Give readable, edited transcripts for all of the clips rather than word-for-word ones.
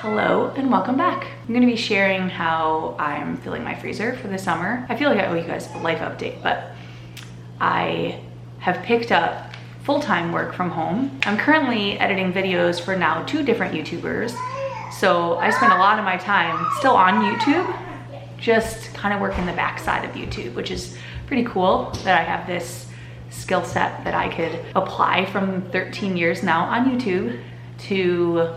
Hello and welcome back. I'm gonna be sharing how I'm filling my freezer for the summer. I feel like I owe you guys a life update, but I have picked up full-time work from home. I'm currently editing videos for now 2 different YouTubers. So I spend a lot of my time still on YouTube, just kind of working the backside of YouTube, which is pretty cool that I have this skill set that I could apply from 13 years now on YouTube to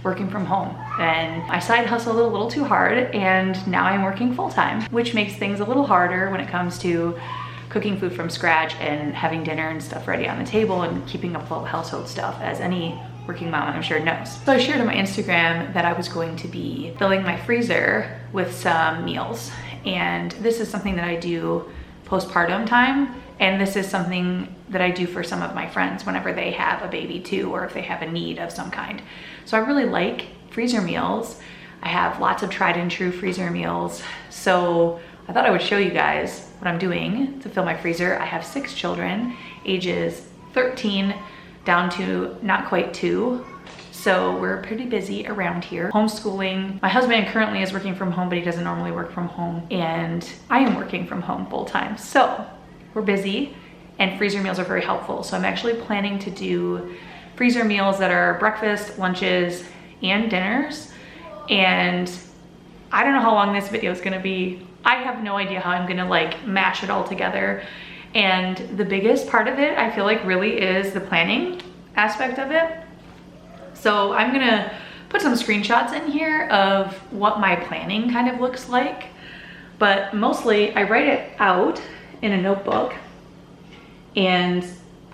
working from home. And I side hustled a little too hard and now I'm working full-time, which makes things a little harder when it comes to cooking food from scratch and having dinner and stuff ready on the table and keeping up with all the household stuff, as any working mom I'm sure knows. So I shared on my Instagram that I was going to be filling my freezer with some meals. And this is something that I do postpartum time. And this is something that I do for some of my friends whenever they have a baby too, or if they have a need of some kind. So I really like freezer meals. I have lots of tried and true freezer meals. So I thought I would show you guys what I'm doing to fill my freezer. I have 6 children, ages 13 down to not quite 2. So we're pretty busy around here. Homeschooling. My husband currently is working from home, but he doesn't normally work from home. And I am working from home full time. So we're busy and freezer meals are very helpful. So I'm actually planning to do freezer meals that are breakfast, lunches, and dinners. And I don't know how long this video is gonna be. I have no idea how I'm gonna like mash it all together. And the biggest part of it, I feel like, really is the planning aspect of it. So I'm gonna put some screenshots in here of what my planning kind of looks like. But mostly I write it out in a notebook, and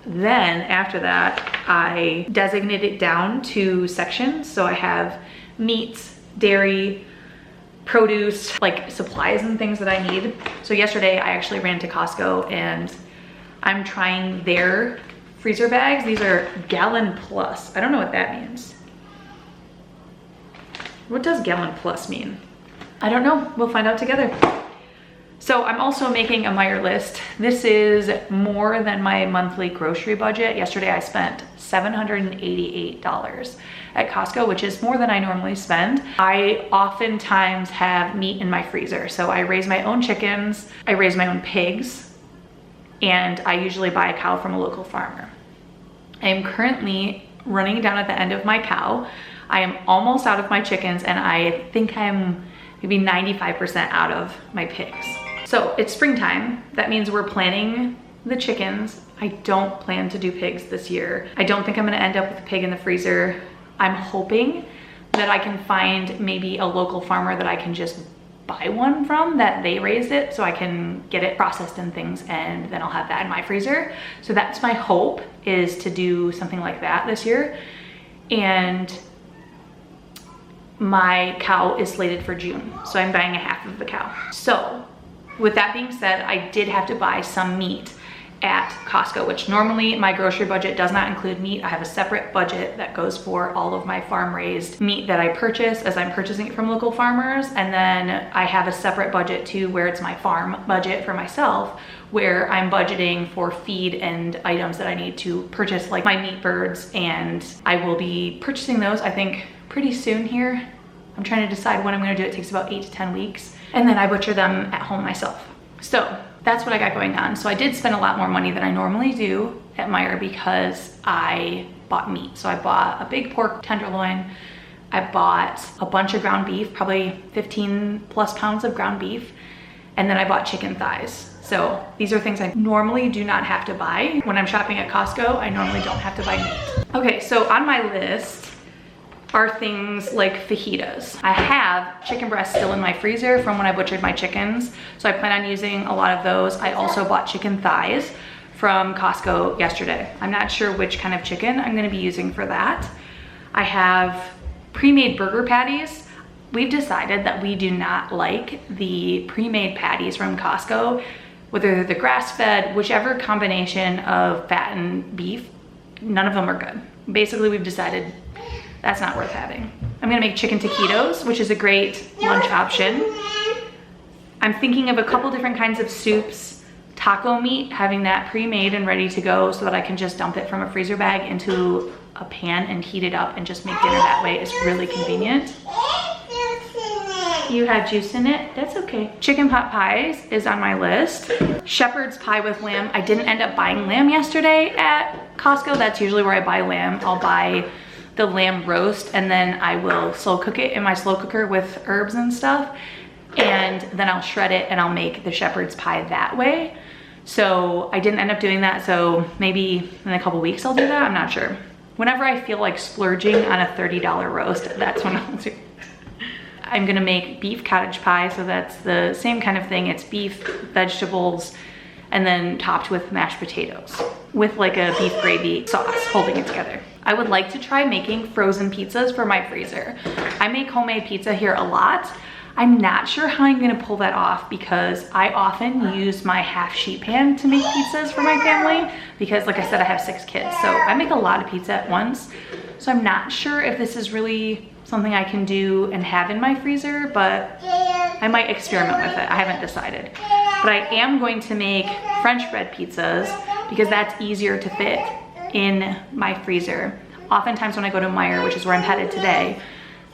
then after that I designate it down to sections. So I have meats, dairy, produce, like supplies and things that I need. So yesterday I actually ran to Costco and I'm trying their freezer bags. These are gallon plus. I don't know what that means. What does gallon plus mean? I don't know, we'll find out together. So I'm also making a Meijer list. This is more than my monthly grocery budget. Yesterday I spent $788 at Costco, which is more than I normally spend. I oftentimes have meat in my freezer. So I raise my own chickens, I raise my own pigs, and I usually buy a cow from a local farmer. I am currently running down at the end of my cow. I am almost out of my chickens, and I think I'm maybe 95% out of my pigs. So it's springtime. That means we're planning the chickens. I don't plan to do pigs this year. I don't think I'm gonna end up with a pig in the freezer. I'm hoping that I can find maybe a local farmer that I can just buy one from, that they raised it, so I can get it processed and things, and then I'll have that in my freezer. So that's my hope, is to do something like that this year. And my cow is slated for June, so I'm buying a half of the cow. So with that being said, I did have to buy some meat at Costco, which normally my grocery budget does not include meat. I have a separate budget that goes for all of my farm-raised meat that I purchase, as I'm purchasing it from local farmers. And then I have a separate budget too, where it's my farm budget for myself, where I'm budgeting for feed and items that I need to purchase, like my meat birds. And I will be purchasing those, I think, pretty soon here. I'm trying to decide when I'm gonna do it. It takes about 8 to 10 weeks. And then I butcher them at home myself. So that's what I got going on. So I did spend a lot more money than I normally do at Meijer because I bought meat. So I bought a big pork tenderloin. I bought a bunch of ground beef, probably 15 plus pounds of ground beef. And then I bought chicken thighs. So these are things I normally do not have to buy. When I'm shopping at Costco, I normally don't have to buy meat. Okay, so on my list are things like fajitas. I have chicken breasts still in my freezer from when I butchered my chickens, so I plan on using a lot of those. I also bought chicken thighs from Costco yesterday. I'm not sure which kind of chicken I'm gonna be using for that. I have pre-made burger patties. We've decided that we do not like the pre-made patties from Costco, whether they're the grass-fed, whichever combination of fat and beef, none of them are good. Basically, we've decided that's not worth having. I'm gonna make chicken taquitos, which is a great lunch option. I'm thinking of a couple different kinds of soups, taco meat, having that pre-made and ready to go so that I can just dump it from a freezer bag into a pan and heat it up and just make dinner that way is really convenient. You have juice in it? That's okay. Chicken pot pies is on my list. Shepherd's pie with lamb. I didn't end up buying lamb yesterday at Costco. That's usually where I buy lamb. I'll buy the lamb roast and then I will slow cook it in my slow cooker with herbs and stuff. And then I'll shred it and I'll make the shepherd's pie that way. So I didn't end up doing that. So maybe in a couple weeks I'll do that. I'm not sure. Whenever I feel like splurging on a $30 roast, that's when I'll do it. I'm gonna make beef cottage pie, so that's the same kind of thing. It's beef, vegetables, and then topped with mashed potatoes with like a beef gravy sauce holding it together. I would like to try making frozen pizzas for my freezer. I make homemade pizza here a lot. I'm not sure how I'm gonna pull that off because I often use my half sheet pan to make pizzas for my family because like I said, I have 6 kids. So I make a lot of pizza at once. So I'm not sure if this is really something I can do and have in my freezer, but I might experiment with it. I haven't decided. But I am going to make French bread pizzas because that's easier to fit in my freezer. Oftentimes when I go to Meijer, which is where I'm headed today,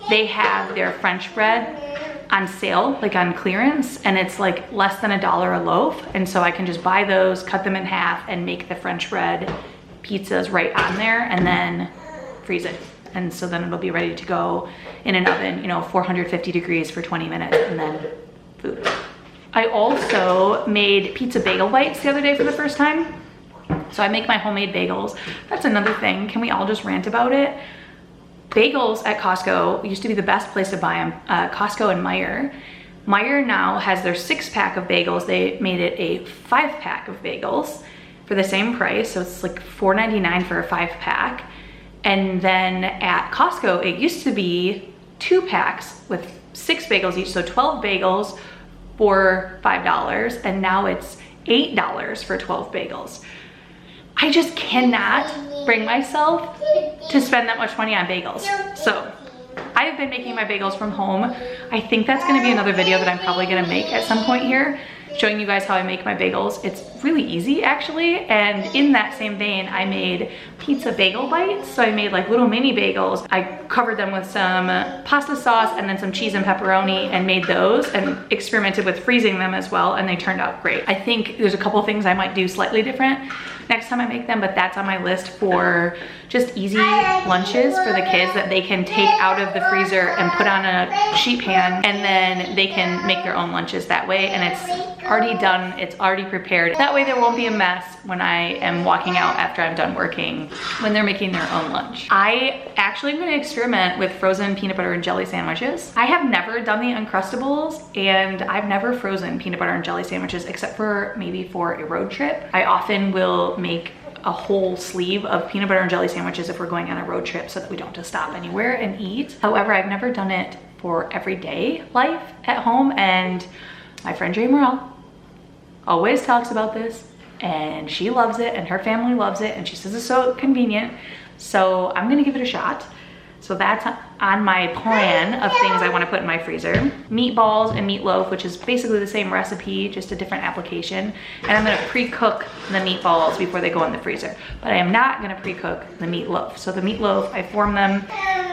they have their French bread on sale, like on clearance, and it's like less than $1 a loaf. And so I can just buy those, cut them in half, and make the French bread pizzas right on there and then freeze it. And so then it'll be ready to go in an oven, you know, 450 degrees for 20 minutes and then food. I also made pizza bagel bites the other day for the first time. So I make my homemade bagels. That's another thing. Can we all just rant about it? Bagels at Costco used to be the best place to buy them. Costco and Meijer. Meijer now has their 6-pack of bagels. They made it a 5-pack of bagels for the same price. So it's like $4.99 for a 5-pack. And then at Costco, it used to be 2 packs with 6 bagels each, so 12 bagels for $5, and now it's $8 for 12 bagels. I just cannot bring myself to spend that much money on bagels. So I've been making my bagels from home. I think that's gonna be another video that I'm probably gonna make at some point here, showing you guys how I make my bagels. It's really easy actually, and in that same vein, I made pizza bagel bites. So I made like little mini bagels. I covered them with some pasta sauce and then some cheese and pepperoni and made those and experimented with freezing them as well, and they turned out great. I think there's a couple things I might do slightly different next time I make them, but that's on my list for just easy lunches for the kids that they can take out of the freezer and put on a sheet pan, and then they can make their own lunches that way, and it's already done, it's already prepared. That way there won't be a mess when I am walking out after I'm done working, when they're making their own lunch. I actually am gonna experiment with frozen peanut butter and jelly sandwiches. I have never done the Uncrustables, and I've never frozen peanut butter and jelly sandwiches except for maybe for a road trip. I often will make a whole sleeve of peanut butter and jelly sandwiches if we're going on a road trip so that we don't have to stop anywhere and eat. However, I've never done it for everyday life at home, and my friend Jay Morrell always talks about this, and she loves it and her family loves it, and she says it's so convenient. So I'm gonna give it a shot. So that's on my plan of things I want to put in my freezer. Meatballs and meatloaf, which is basically the same recipe, just a different application. And I'm gonna pre-cook the meatballs before they go in the freezer. But I am not gonna pre-cook the meatloaf. So the meatloaf, I form them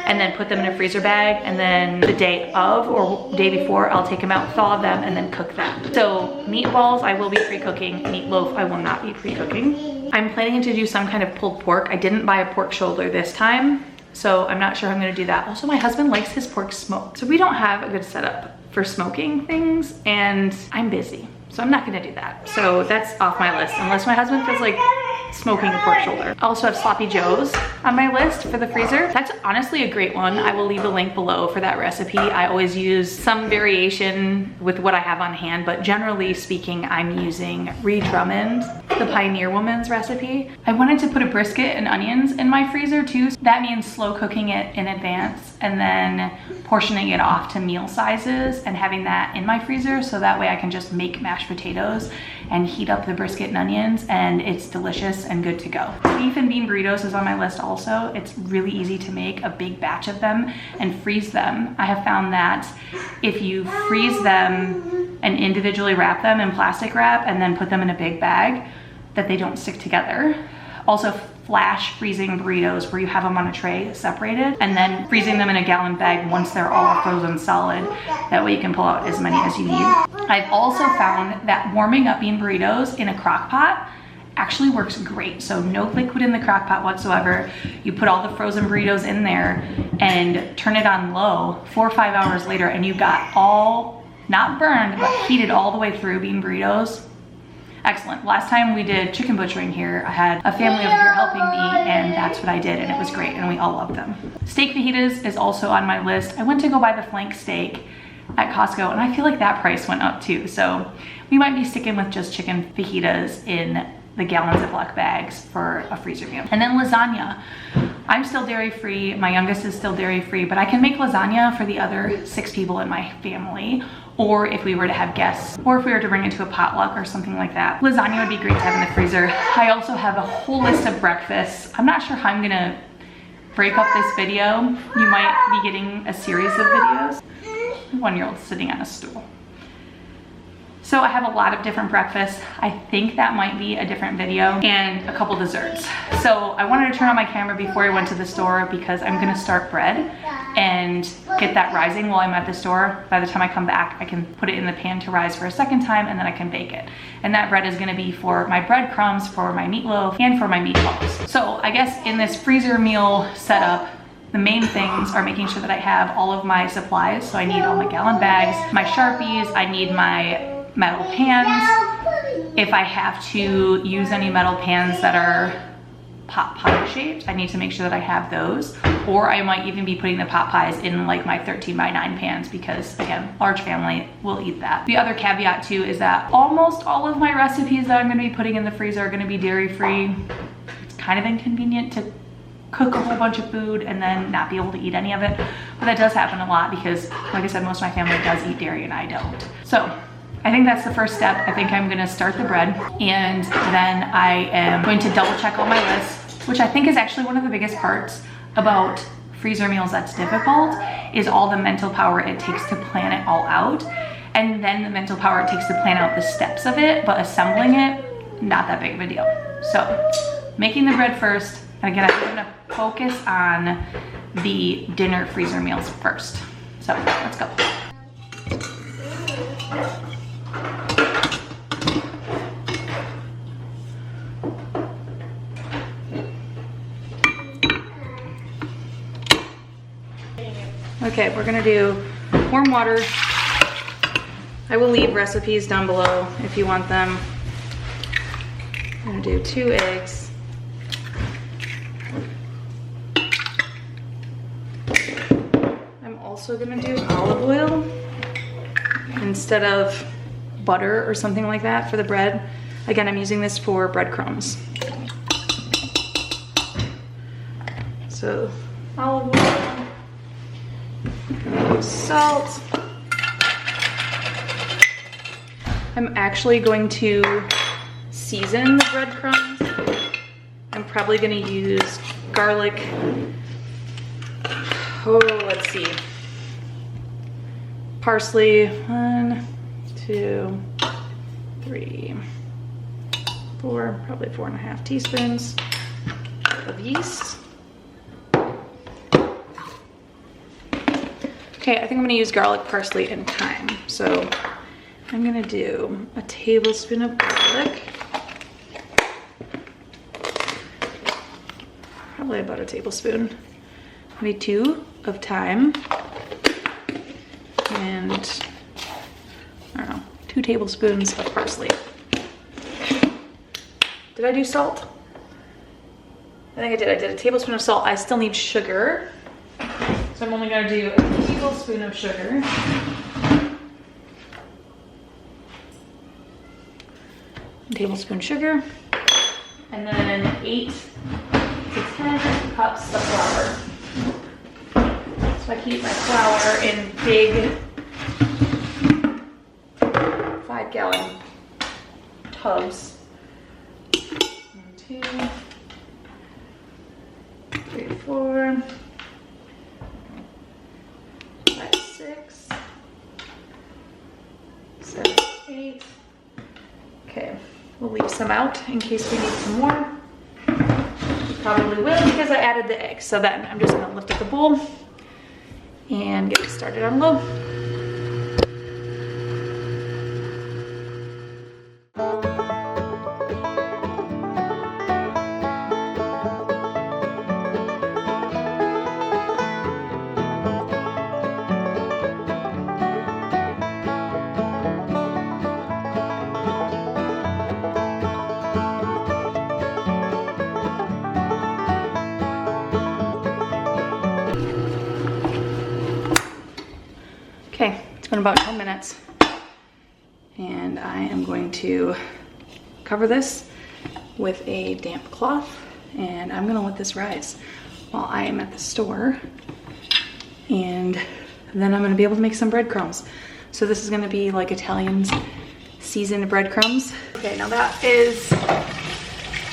and then put them in a freezer bag, and then the day of or day before, I'll take them out, thaw them, and then cook them. So meatballs, I will be pre-cooking. Meatloaf, I will not be pre-cooking. I'm planning to do some kind of pulled pork. I didn't buy a pork shoulder this time, so I'm not sure I'm gonna do that. Also, my husband likes his pork smoked. So we don't have a good setup for smoking things, and I'm busy, so I'm not gonna do that. So that's off my list, unless my husband feels like smoking a pork shoulder. I also have sloppy joes on my list for the freezer. That's honestly a great one. I will leave a link below for that recipe. I always use some variation with what I have on hand, but generally speaking, I'm using Ree Drummond, the Pioneer Woman's recipe. I wanted to put a brisket and onions in my freezer too. That means slow cooking it in advance and then portioning it off to meal sizes and having that in my freezer, so that way I can just make mashed potatoes and heat up the brisket and onions, and it's delicious and good to go. Beef and bean burritos is on my list also. It's really easy to make a big batch of them and freeze them. I have found that if you freeze them and individually wrap them in plastic wrap and then put them in a big bag, that they don't stick together. Also flash freezing burritos where you have them on a tray separated and then freezing them in a gallon bag once they're all frozen solid. That way you can pull out as many as you need. I've also found that warming up bean burritos in a crock pot actually works great. So no liquid in the crock pot whatsoever. You put all the frozen burritos in there and turn it on low 4 or 5 hours later, and you got all, not burned, but heated all the way through bean burritos. Excellent. Last time we did chicken butchering here, I had a family over here helping me, and that's what I did, and it was great, and we all loved them. Steak fajitas is also on my list. I went to go buy the flank steak at Costco, and I feel like that price went up too. So we might be sticking with just chicken fajitas in the gallon Ziploc bags for a freezer meal. And then lasagna. I'm still dairy free, my youngest is still dairy free, but I can make lasagna for the other 6 people in my family, or if we were to have guests, or if we were to bring it to a potluck or something like that. Lasagna would be great to have in the freezer. I also have a whole list of breakfasts. I'm not sure how I'm gonna break up this video. You might be getting a series of videos. 1-year-old sitting on a stool. So I have a lot of different breakfasts. I think that might be a different video, and a couple desserts. So I wanted to turn on my camera before I went to the store because I'm gonna start bread and get that rising while I'm at the store. By the time I come back, I can put it in the pan to rise for a second time, and then I can bake it. And that bread is gonna be for my breadcrumbs, for my meatloaf, and for my meatballs. So I guess in this freezer meal setup, the main things are making sure that I have all of my supplies. So I need all my gallon bags, my Sharpies, I need my metal pans. If I have to use any metal pans that are pot pie shaped, I need to make sure that I have those. Or I might even be putting the pot pies in like my 13x9 pans because, again, large family will eat that. The other caveat too is that almost all of my recipes that I'm gonna be putting in the freezer are gonna be dairy free. It's kind of inconvenient to cook a whole bunch of food and then not be able to eat any of it. But that does happen a lot because, like I said, most of my family does eat dairy and I don't. So I think that's the first step. I think I'm gonna start the bread, and then I am going to double check all my lists, which I think is actually one of the biggest parts about freezer meals that's difficult, is all the mental power it takes to plan it all out, and then the mental power it takes to plan out the steps of it, but assembling it, not that big of a deal. So making the bread first, and again, I'm gonna focus on the dinner freezer meals first. So let's go. Okay, we're gonna do warm water. I will leave recipes down below if you want them. I'm gonna do 2 eggs. I'm also gonna do olive oil instead of butter or something like that for the bread. Again, I'm using this for breadcrumbs. So olive oil. Salt. I'm actually going to season the breadcrumbs. I'm probably going to use garlic. Oh, let's see. Parsley. 1, 2, 3, 4, probably 4.5 teaspoons of yeast. Okay, I think I'm gonna use garlic, parsley, and thyme. So I'm gonna do a tablespoon of garlic. Probably about a tablespoon. Maybe 2 of thyme. And, I don't know, 2 tablespoons of parsley. Did I do salt? I think I did. I did a tablespoon of salt. I still need sugar. So I'm only gonna do a tablespoon of sugar. A tablespoon sugar. And then 8 to 10 cups of flour. So I keep my flour in big 5-gallon tubs. 1, 2, 3, 4. 5, 6, 7, 8. Okay, we'll leave some out in case we need some more. probably will because I added the egg. So then I'm just gonna lift up the bowl and get it started on low. Okay, it's been about 10 minutes and I am going to cover this with a damp cloth and I'm gonna let this rise while I am at the store, and then I'm gonna be able to make some breadcrumbs. So this is gonna be like Italians seasoned breadcrumbs. Okay, now that is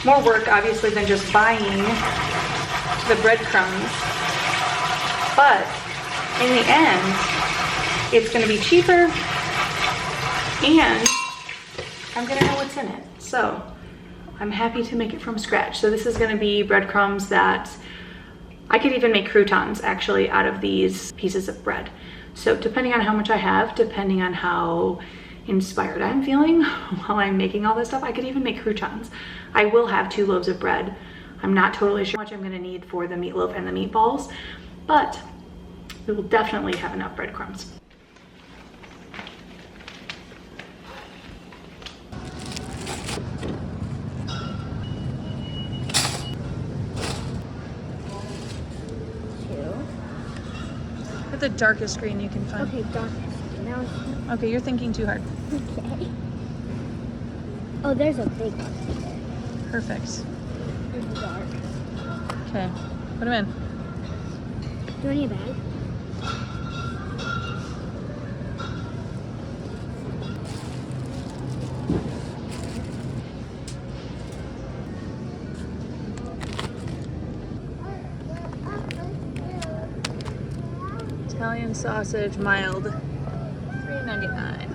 more work obviously than just buying the breadcrumbs, but in the end, it's gonna be cheaper and I'm gonna know what's in it. So I'm happy to make it from scratch. So this is gonna be breadcrumbs that I could even make croutons actually out of these pieces of bread. So depending on how much I have, depending on how inspired I'm feeling while I'm making all this stuff, I could even make croutons. I will have 2 loaves of bread. I'm not totally sure how much I'm gonna need for the meatloaf and the meatballs, but we will definitely have enough breadcrumbs. Get the darkest green you can find. Okay, darkest. Now Okay, you're thinking too hard. okay. Oh, there's a big one. Perfect. It's dark. Okay, put them in. Do I need a bag? Italian sausage, mild, $3.99.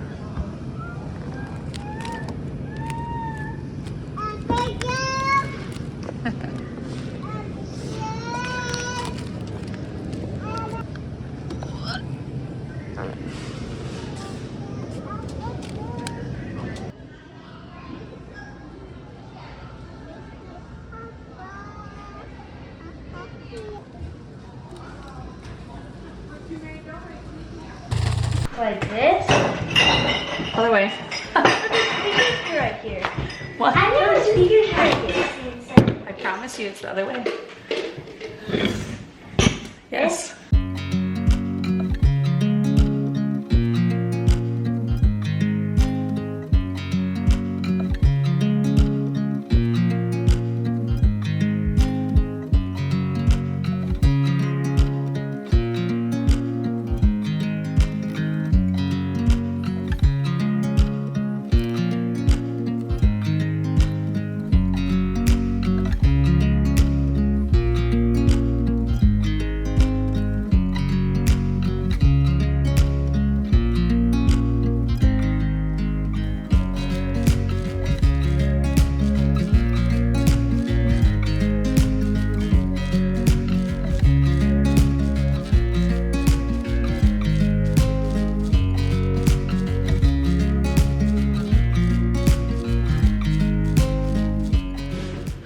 Like this? Other way. Speakers right here. What? I know the speakers right here. I promise you it's the other way. Yes.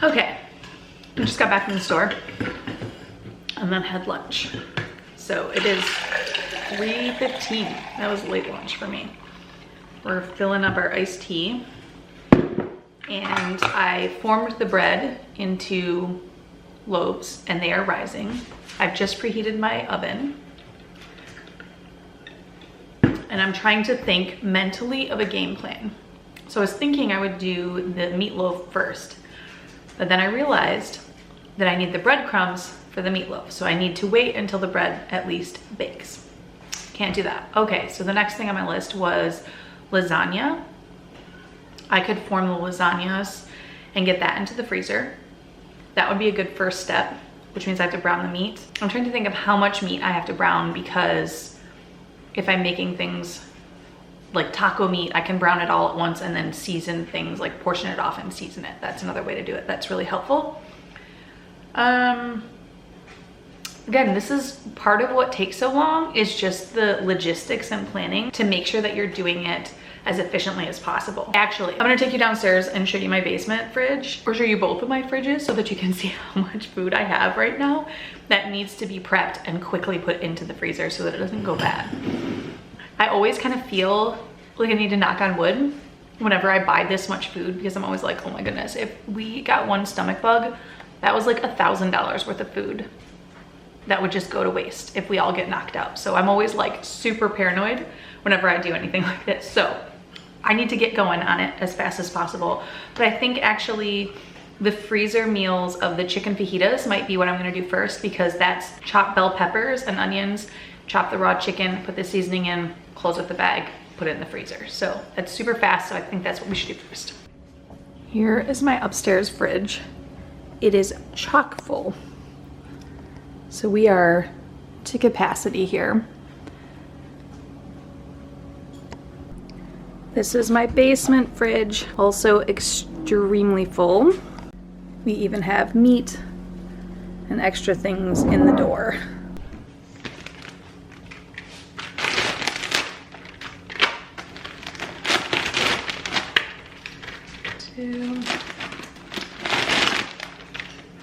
Okay, I just got back from the store and then had lunch. So it is 3:15. That was late lunch for me. We're filling up our iced tea and I formed the bread into loaves and they are rising. I've just preheated my oven and I'm trying to think mentally of a game plan. So I was thinking I would do the meatloaf first, but then I realized that I need the breadcrumbs for the meatloaf. So I need to wait until the bread at least bakes. Can't do that. Okay, so the next thing on my list was lasagna. I could form the lasagnas and get that into the freezer. That would be a good first step, which means I have to brown the meat. I'm trying to think of how much meat I have to brown, because if I'm making things like taco meat, I can brown it all at once and then season things, like portion it off and season it. That's another way to do it. That's really helpful. Again, this is part of what takes so long, is just the logistics and planning to make sure that you're doing it as efficiently as possible. Actually, I'm gonna take you downstairs and show you my basement fridge, or show you both of my fridges so that you can see how much food I have right now that needs to be prepped and quickly put into the freezer so that it doesn't go bad. I always kind of feel like I need to knock on wood whenever I buy this much food, because I'm always like, oh my goodness, if we got one stomach bug, that was like $1,000 worth of food that would just go to waste if we all get knocked out. So I'm always like super paranoid whenever I do anything like this. So I need to get going on it as fast as possible. But I think actually the freezer meals of the chicken fajitas might be what I'm gonna do first, because that's chop bell peppers and onions, chop the raw chicken, put the seasoning in, close with the bag, put it in the freezer. So that's super fast, so I think that's what we should do first. Here is my upstairs fridge. It is chock full. So we are to capacity here. This is my basement fridge, also extremely full. We even have meat and extra things in the door. Two,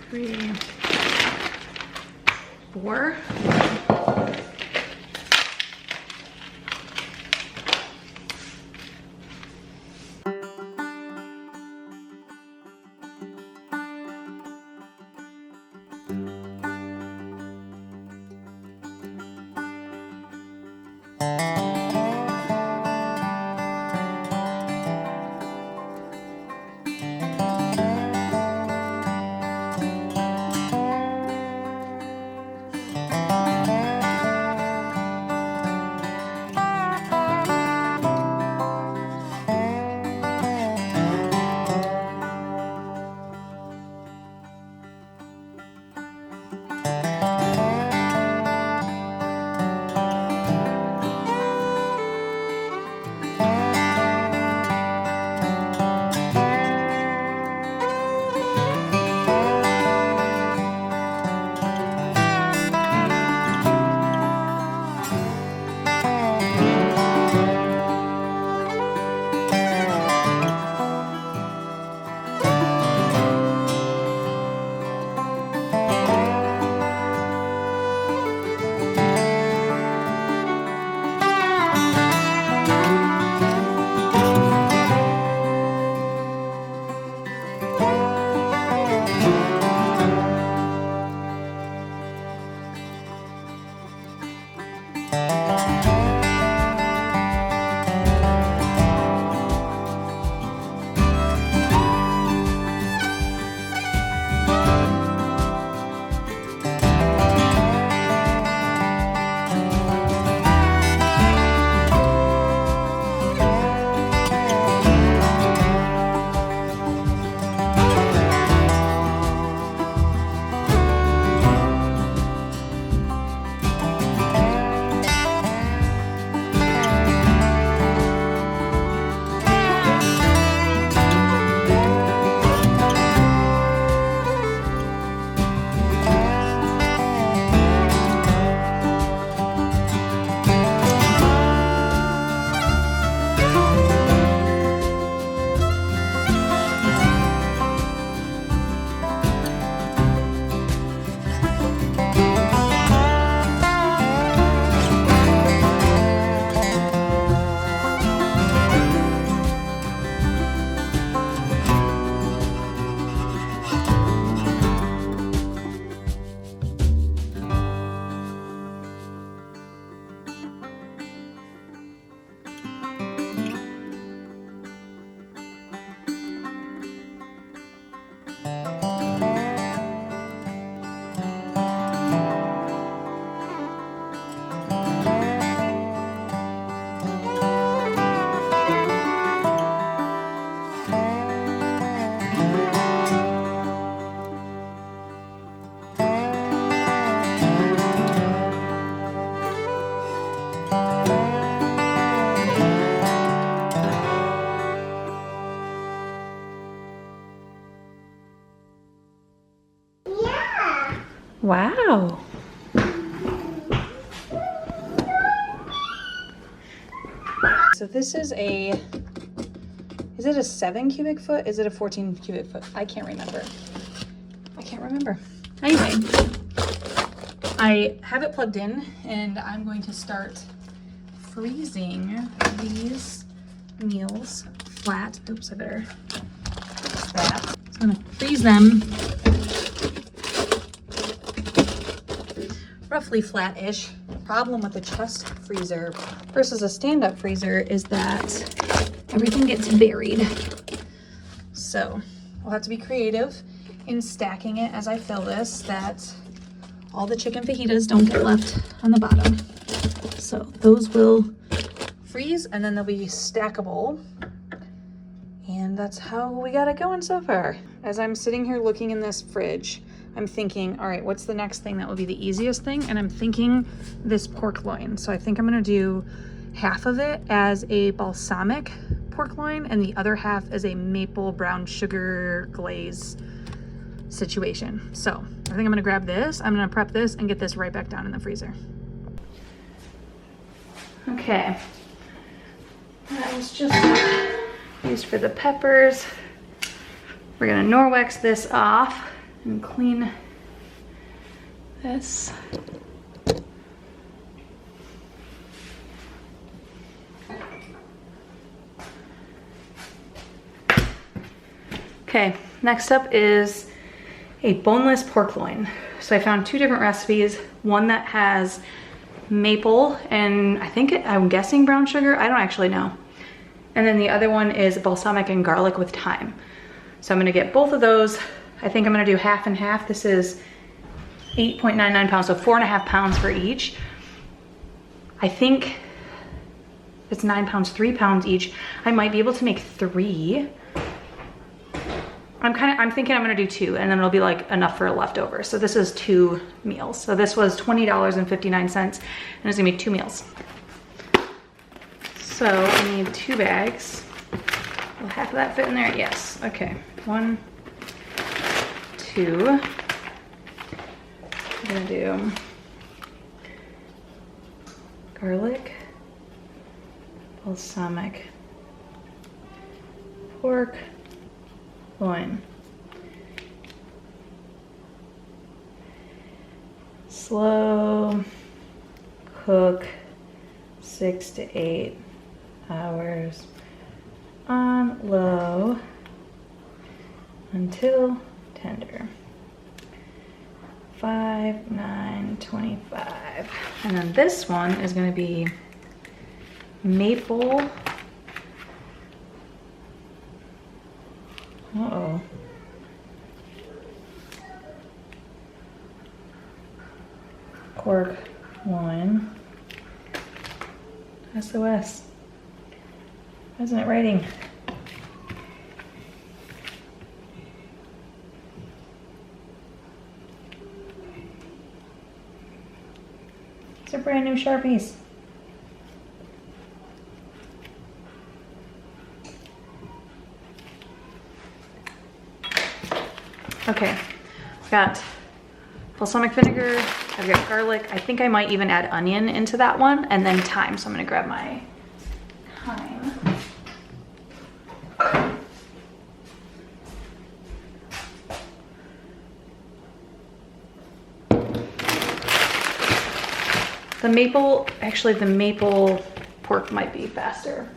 three, four. Wow. So this is it a 7 cubic foot? Is it a 14 cubic foot? I can't remember. Anyway, I have it plugged in and I'm going to start freezing these meals flat. Oops, I better fix that. So I'm gonna freeze them roughly flat-ish. Problem with the chest freezer versus a stand-up freezer is that everything gets buried. So I'll have to be creative in stacking it as I fill this, that all the chicken fajitas don't get left on the bottom. So those will freeze and then they'll be stackable. And that's how we got it going so far. As I'm sitting here looking in this fridge, I'm thinking, all right, what's the next thing that will be the easiest thing? And I'm thinking this pork loin. So I think I'm gonna do half of it as a balsamic pork loin and the other half as a maple brown sugar glaze situation. So I think I'm gonna grab this, I'm gonna prep this and get this right back down in the freezer. Okay, that was just used for the peppers. We're gonna Norwex this off and clean this. Okay, next up is a boneless pork loin. So I found 2 different recipes, one that has maple and I'm guessing brown sugar, I don't actually know. And then the other one is balsamic and garlic with thyme. So I'm gonna get both of those. I think I'm gonna do half and half. This is 8.99 pounds, so 4.5 pounds for each. I think it's 9 pounds, 3 pounds each. I might be able to make 3. I'm thinking I'm gonna do 2 and then it'll be like enough for a leftover. So this is 2 meals. So this was $20.59 and it's gonna be 2 meals. So I need 2 bags. Will half of that fit in there? Yes, okay. 1, 2. I'm gonna do garlic, balsamic, pork, loin. Slow cook 6 to 8 hours on low until tender. 5, 9, 25. And then this one is going to be maple. Uh-oh. Pork loin. SOS. Why isn't it writing? These are brand new Sharpies. Okay, I've got balsamic vinegar, I've got garlic. I think I might even add onion into that one, and then thyme. So I'm gonna grab my thyme. The maple pork might be faster.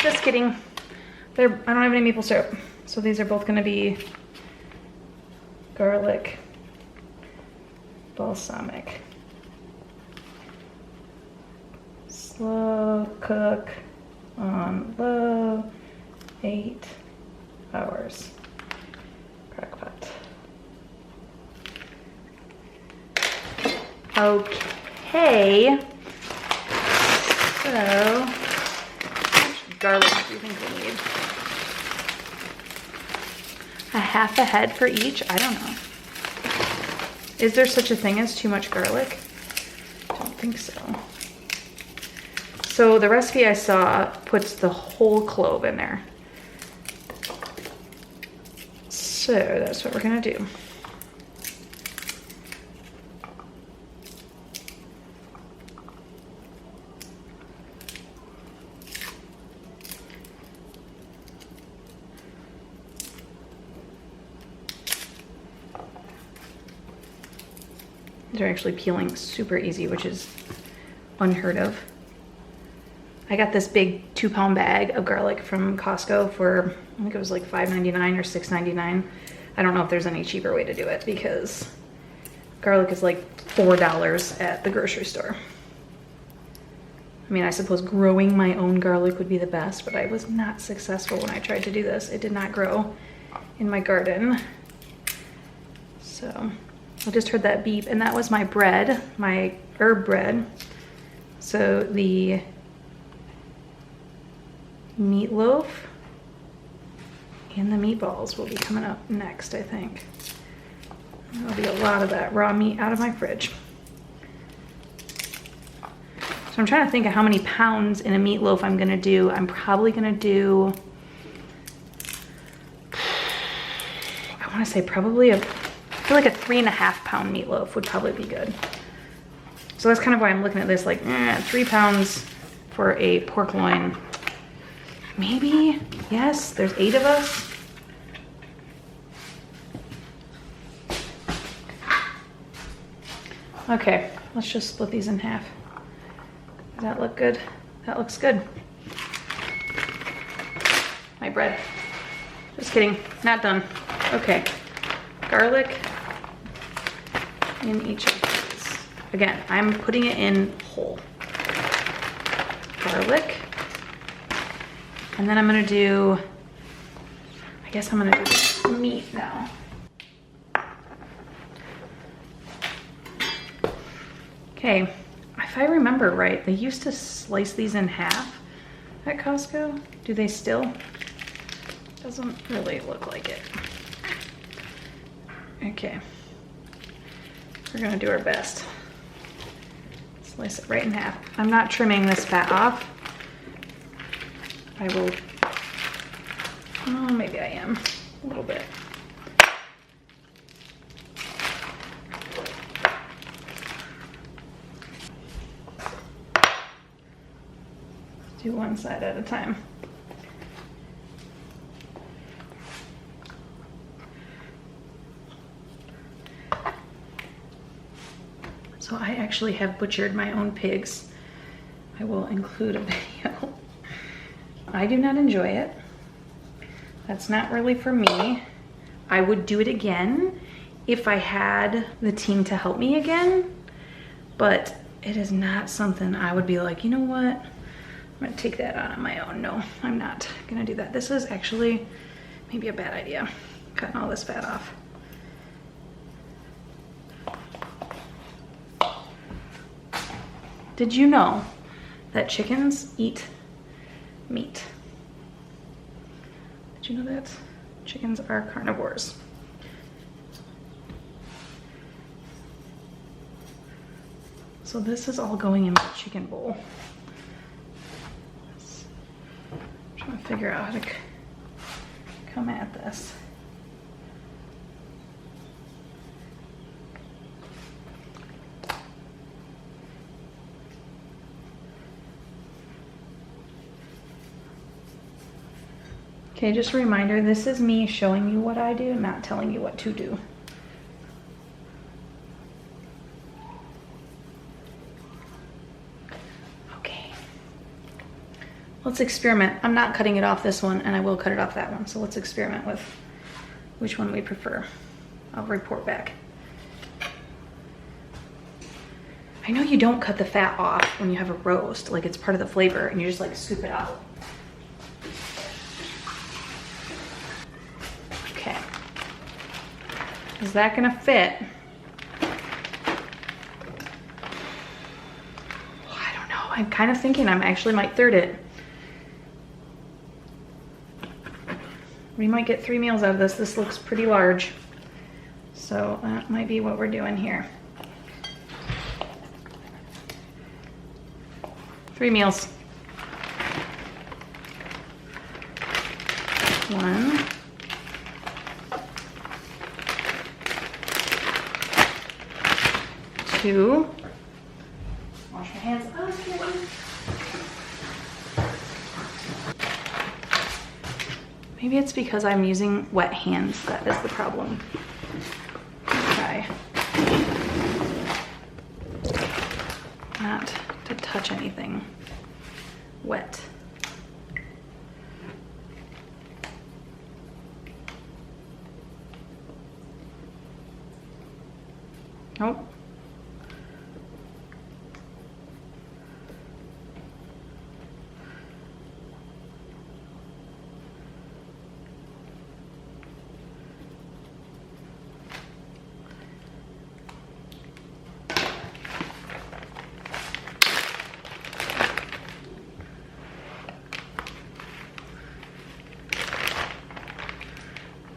Just kidding. I don't have any maple syrup. So these are both gonna be garlic, balsamic. Slow cook on low, 8 hours. Crockpot. Okay. So garlic do you think we need? A half a head for each? I don't know. Is there such a thing as too much garlic? I don't think so. So the recipe I saw puts the whole clove in there. So that's what we're gonna do. They're actually peeling super easy, which is unheard of. I got this big 2-pound bag of garlic from Costco for, I think it was like $5.99 or $6.99. I don't know if there's any cheaper way to do it because garlic is like $4 at the grocery store. I mean, I suppose growing my own garlic would be the best, but I was not successful when I tried to do this. It did not grow in my garden. So I just heard that beep, and that was my bread, my herb bread. So the meatloaf and the meatballs will be coming up next, I think. There'll be a lot of that raw meat out of my fridge. So I'm trying to think of how many pounds in a meatloaf I'm gonna do. I'm probably gonna do, I wanna say probably I feel like a 3.5 pound meatloaf would probably be good. So that's kind of why I'm looking at this like 3 pounds for a pork loin. Maybe, yes, there's 8 of us. Okay, let's just split these in half. Does that look good? That looks good. My bread. Just kidding, not done. Okay, garlic in each of these. Again, I'm putting it in whole. Garlic. And then I'm gonna do, I guess I'm gonna do meat now. Okay, if I remember right, they used to slice these in half at Costco. Do they still? Doesn't really look like it. Okay, we're gonna do our best. Slice it right in half. I'm not trimming this fat off. I will, oh, maybe I am, a little bit. Do one side at a time. So I actually have butchered my own pigs. I will include a video. I do not enjoy it. That's not really for me. I would do it again if I had the team to help me again, but it is not something I would be like, you know what? I'm gonna take that on my own. No, I'm not gonna do that. This is actually maybe a bad idea, cutting all this fat off. Did you know that chickens eat meat? Did you know that? Chickens are carnivores. So this is all going in my chicken bowl. I'm trying to figure out how to come at this. Okay, just a reminder, this is me showing you what I do, not telling you what to do. Okay. Let's experiment. I'm not cutting it off this one, and I will cut it off that one. So let's experiment with which one we prefer. I'll report back. I know you don't cut the fat off when you have a roast, like it's part of the flavor, and you just like scoop it out. Is that gonna fit? I don't know. I'm kind of thinking I actually might third it. We might get 3 meals out of this. This looks pretty large. So that might be what we're doing here. 3 meals. 1. 2. Wash my hands. Oh, it's good. Maybe it's because I'm using wet hands that is the problem. Try not to touch anything wet. Nope.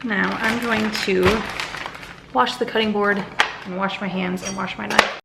Now I'm going to wash the cutting board and wash my hands and wash my knife.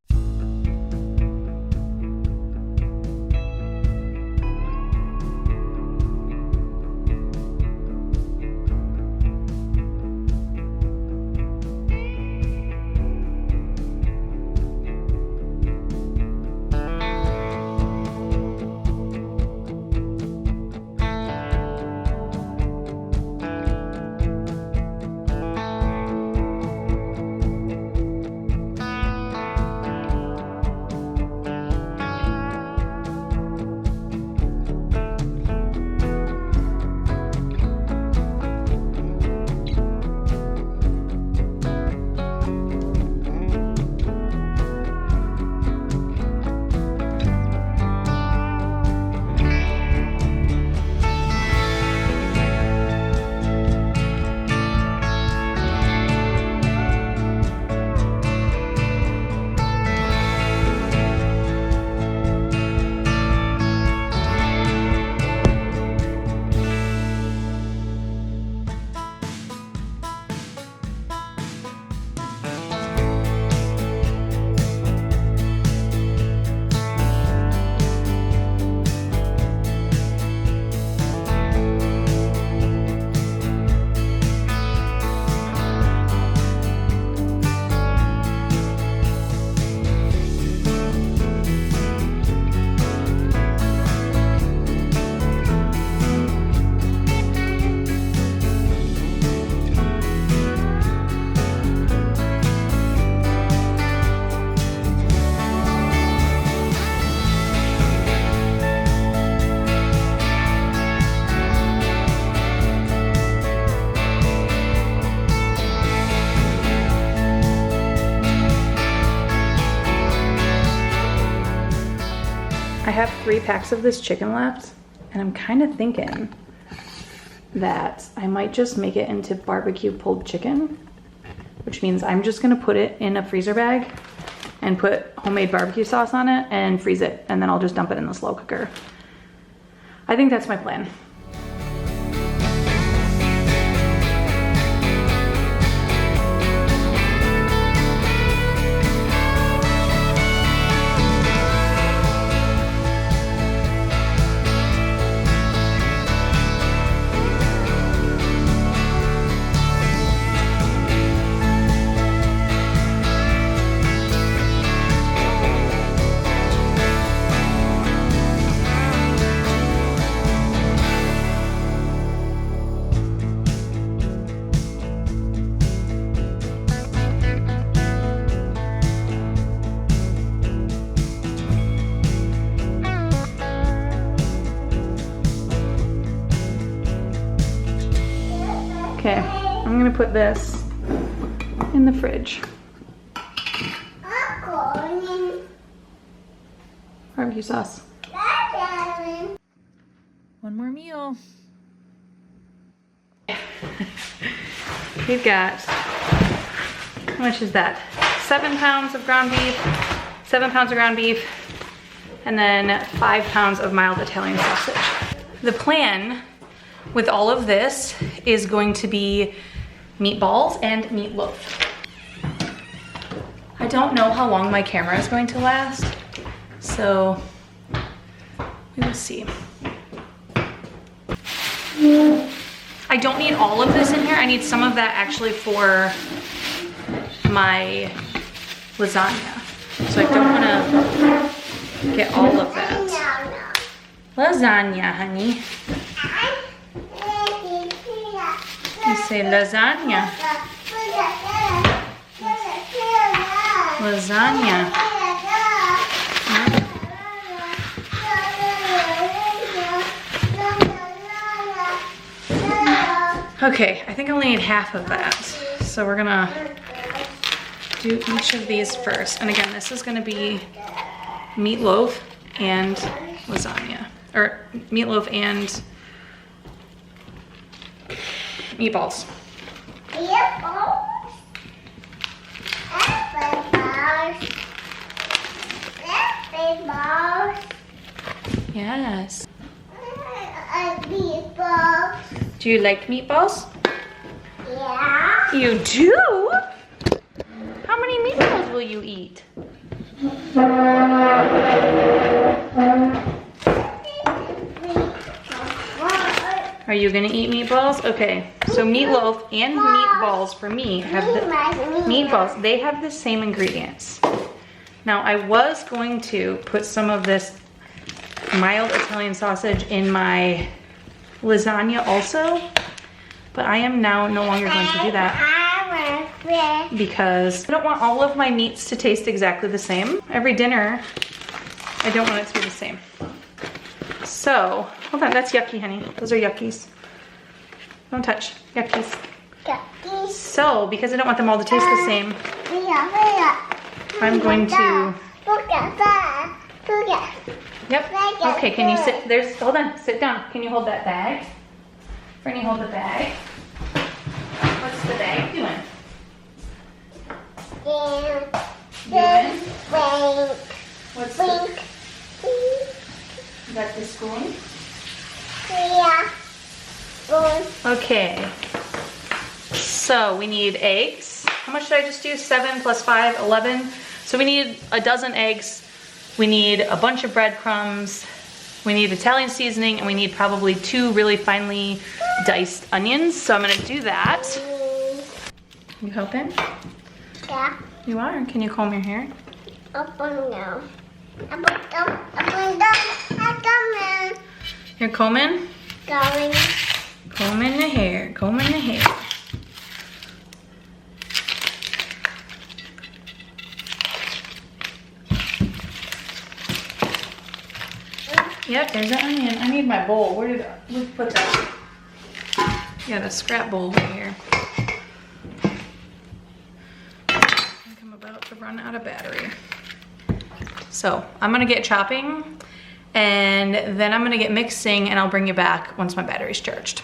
I have 3 packs of this chicken left, and I'm kind of thinking that I might just make it into barbecue pulled chicken, which means I'm just gonna put it in a freezer bag and put homemade barbecue sauce on it and freeze it, and then I'll just dump it in the slow cooker. I think that's my plan. Okay, I'm gonna put this in the fridge. Barbecue sauce. One more meal. We've got, how much is that? 7 pounds of ground beef, 7 pounds of ground beef, and then 5 pounds of mild Italian sausage. The plan with all of this is going to be meatballs and meatloaf. I don't know how long my camera is going to last, so we will see. I don't need all of this in here. I need some of that actually for my lasagna. So I don't want to get all of that. Lasagna, honey. You say lasagna. Lasagna. Okay, I think I only need half of that. So we're gonna do each of these first. And again, this is gonna be meatloaf and lasagna. Or meatloaf and meatballs. Yes. Do you like meatballs? Yeah. You do? How many meatballs will you eat? Are you gonna eat meatballs? Okay, so meatloaf and meatballs for me have the meatballs. They have the same ingredients. Now I was going to put some of this mild Italian sausage in my lasagna also, but I am now no longer going to do that because I don't want all of my meats to taste exactly the same. Every dinner, I don't want it to be the same. So, hold on, that's yucky, honey. Those are yuckies. Don't touch, yuckies. So, because I don't want them all to taste the same, I'm going to... Yep, okay, can you sit, hold on, sit down. Can you hold that bag? Fernie, hold the bag. What's the bag doing? What's the... Is that the spoon? Yeah. Okay. So we need eggs. How much did I just do? 7 plus 5, 11. So we need a dozen eggs. We need a bunch of breadcrumbs. We need Italian seasoning, and we need probably 2 really finely diced onions. So I'm gonna do that. You helping? Yeah. You are? Can you comb your hair? Up and down. Up and down. Up and down. I'm coming. You're combing? Going. Combing the hair, combing the hair. Yep, there's an onion. I need my bowl. Where did we put that? Got a scrap bowl right here. I think I'm about to run out of battery. So I'm gonna get chopping and then I'm gonna get mixing and I'll bring you back once my battery's charged.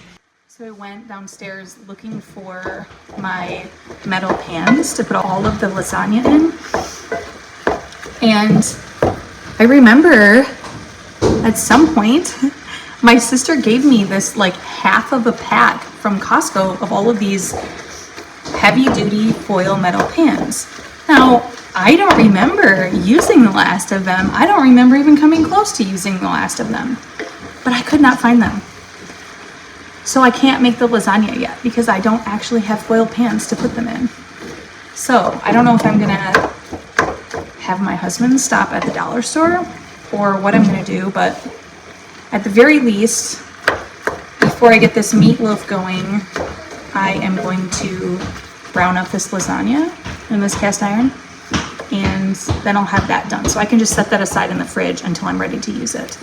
So I went downstairs looking for my metal pans to put all of the lasagna in. And I remember at some point, my sister gave me this like half of a pack from Costco of all of these heavy duty foil metal pans. Now, I don't remember using the last of them. I don't remember even coming close to using the last of them, but I could not find them. So I can't make the lasagna yet because I don't actually have foil pans to put them in. So I don't know if I'm gonna have my husband stop at the dollar store or what I'm gonna do, but at the very least, before I get this meatloaf going, I am going to brown up this lasagna in this cast iron, and then I'll have that done. So I can just set that aside in the fridge until I'm ready to use it.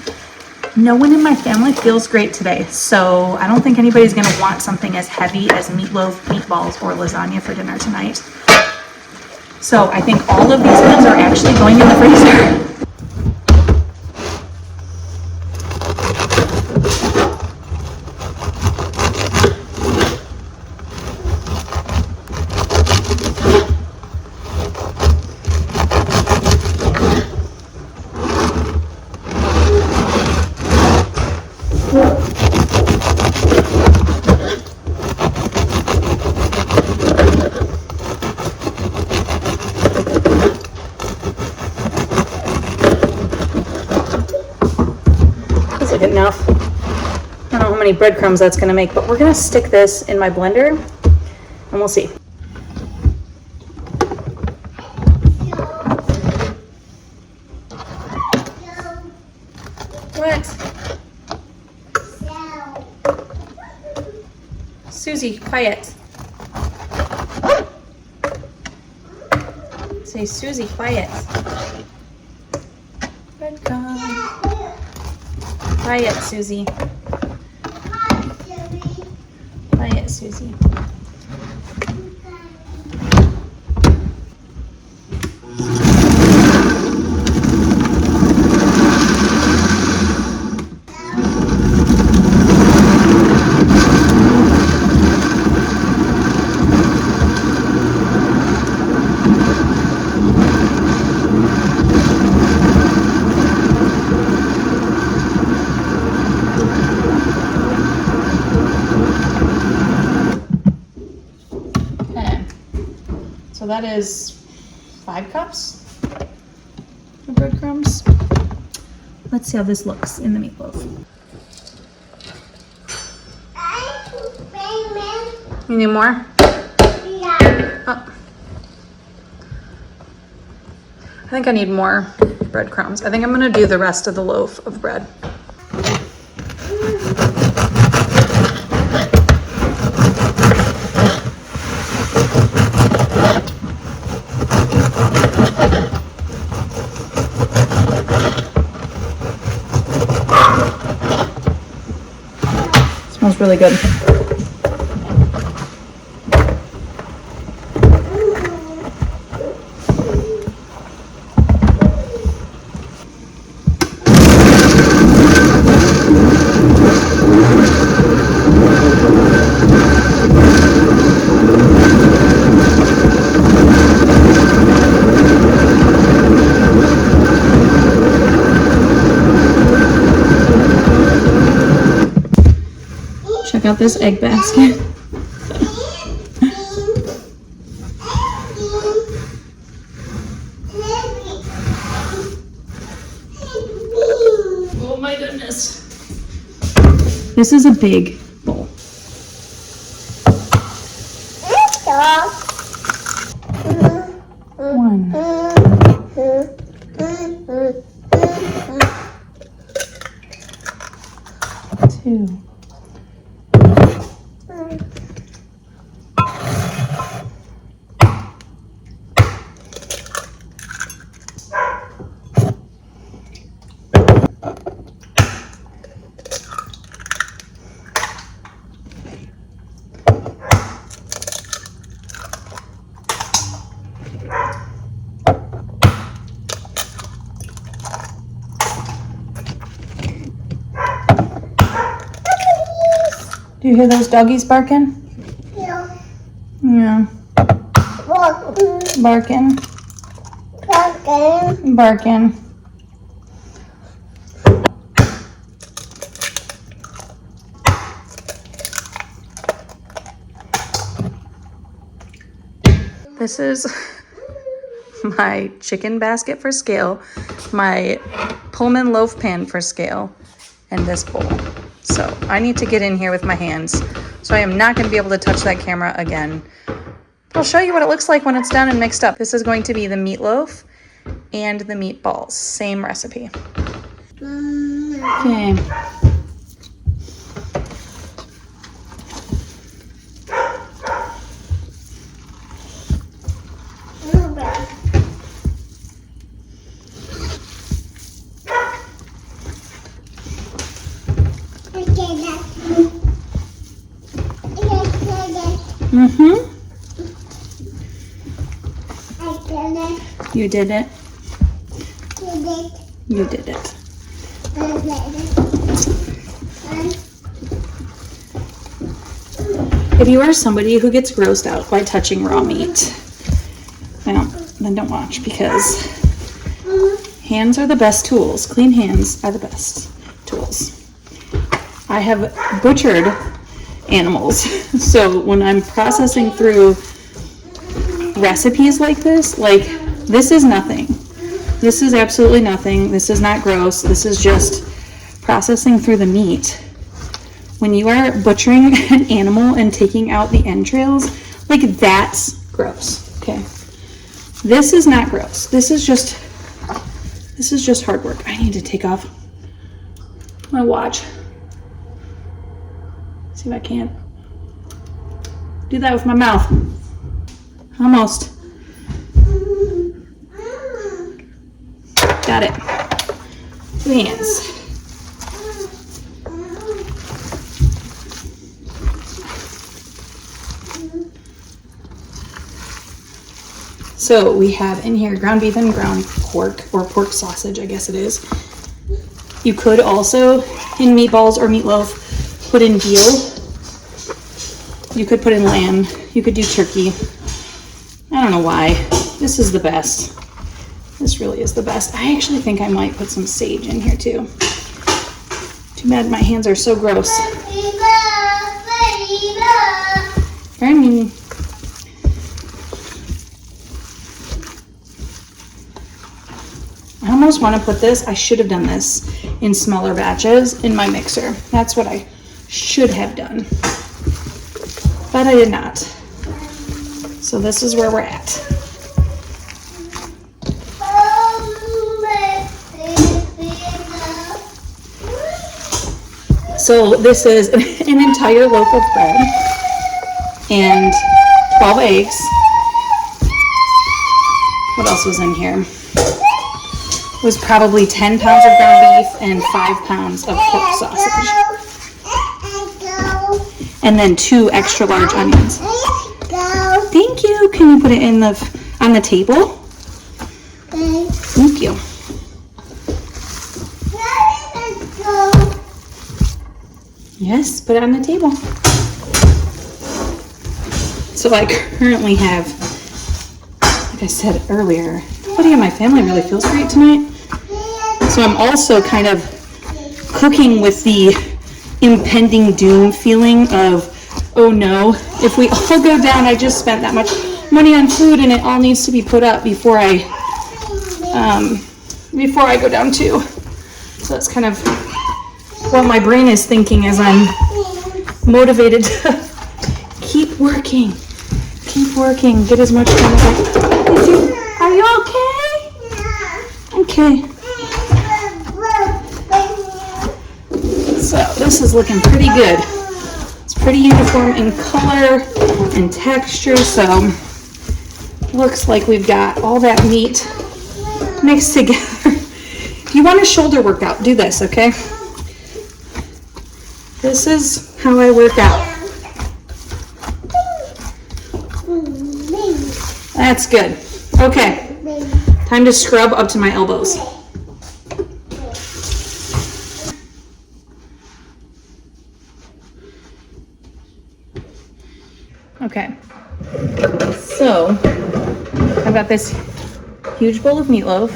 No one in my family feels great today, so I don't think anybody's gonna want something as heavy as meatloaf, meatballs, or lasagna for dinner tonight. So I think all of these meals are actually going in the freezer. many breadcrumbs that's gonna make, but we're gonna stick this in my blender and we'll see. What? Susie, quiet. Say, Susie, quiet. Breadcrumb. Quiet, Susie. Quiet, Susie. So that is 5 cups of breadcrumbs. Let's see how this looks in the meatloaf. You need more? Yeah. Oh. I think I need more breadcrumbs. I think I'm gonna do the rest of the loaf of bread. Smells really good. Check out this egg basket. Oh my goodness. This is a big bowl. One. Two. Do you hear those doggies barking? Yeah. Yeah. Barking. Barking. This is my chicken basket for scale, my Pullman loaf pan for scale, and this bowl. So I need to get in here with my hands. So I am not going to be able to touch that camera again. But I'll show you what it looks like when it's done and mixed up. This is going to be the meatloaf and the meatballs. Same recipe. Okay. You did it. You did it. If you are somebody who gets grossed out by touching raw meat, well, then don't watch, because hands are the best tools. Clean hands are the best tools. I have butchered animals, so when I'm processing through recipes like this is nothing. This is absolutely nothing. This is not gross. This is just processing through the meat when you are butchering an animal and taking out the entrails, like that's gross, okay? This is not gross. This is just hard work. I need to take off my watch. See if I can't do that with my mouth. Almost. Got it. 2 hands. So we have in here ground beef and ground pork, or pork sausage, I guess it is. You could also, in meatballs or meatloaf, put in veal. You could put in lamb. You could do turkey. I don't know why. This is the best. This really is the best. I actually think I might put some sage in here too. Too bad my hands are so gross. Ernie. I almost want to put this, I should have done this in smaller batches in my mixer. That's what I should have done. But I did not. So this is where we're at. So this is an entire loaf of bread and 12 eggs. What else was in here? It was probably 10 pounds of ground beef and 5 pounds of pork sausage. And then 2 extra large onions. Thank you. Can you put it in on the table? Thank you. Yes, put it on the table. So I currently have, like I said earlier, nobody in my family really feels great tonight. So I'm also kind of cooking with the impending doom feeling of, oh no, if we all go down, I just spent that much money on food and it all needs to be put up before I go down too. So that's kind of what my brain is thinking as I'm motivated to keep working, get as much done as I can. Are you okay? Okay. So this is looking pretty good. It's pretty uniform in color and texture, so looks like we've got all that meat mixed together. If you want a shoulder workout, do this, okay? This is how I work out. That's good. Okay, time to scrub up to my elbows. Okay, so I've got this huge bowl of meatloaf.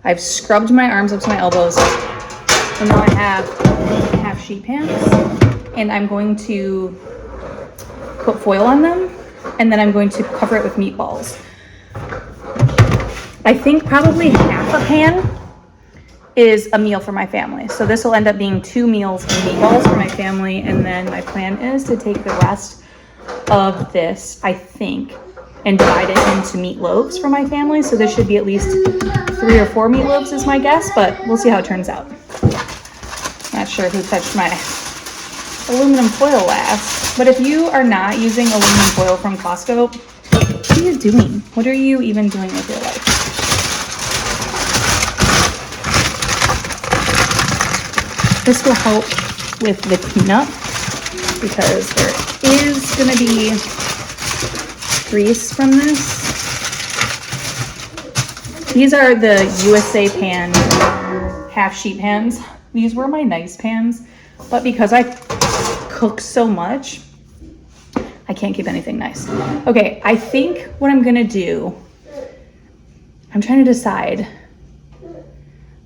I've scrubbed my arms up to my elbows, and now I have half sheet pans, and I'm going to put foil on them, and then I'm going to cover it with meatballs. I think probably half a pan is a meal for my family. So this will end up being 2 meals of meatballs for my family, and then my plan is to take the rest of this, I think, and divide it into meatloaves for my family. So this should be at least 3 or 4 meatloaves is my guess, but we'll see how it turns out. Not sure who touched my aluminum foil last, but if you are not using aluminum foil from Costco, what are you doing? What are you even doing with your life? This will help with the cleanup because there is going to be grease from this. These are the USA pan half sheet pans. These were my nice pans, but because I cook so much, I can't keep anything nice. Okay, I think what I'm gonna do, I'm trying to decide.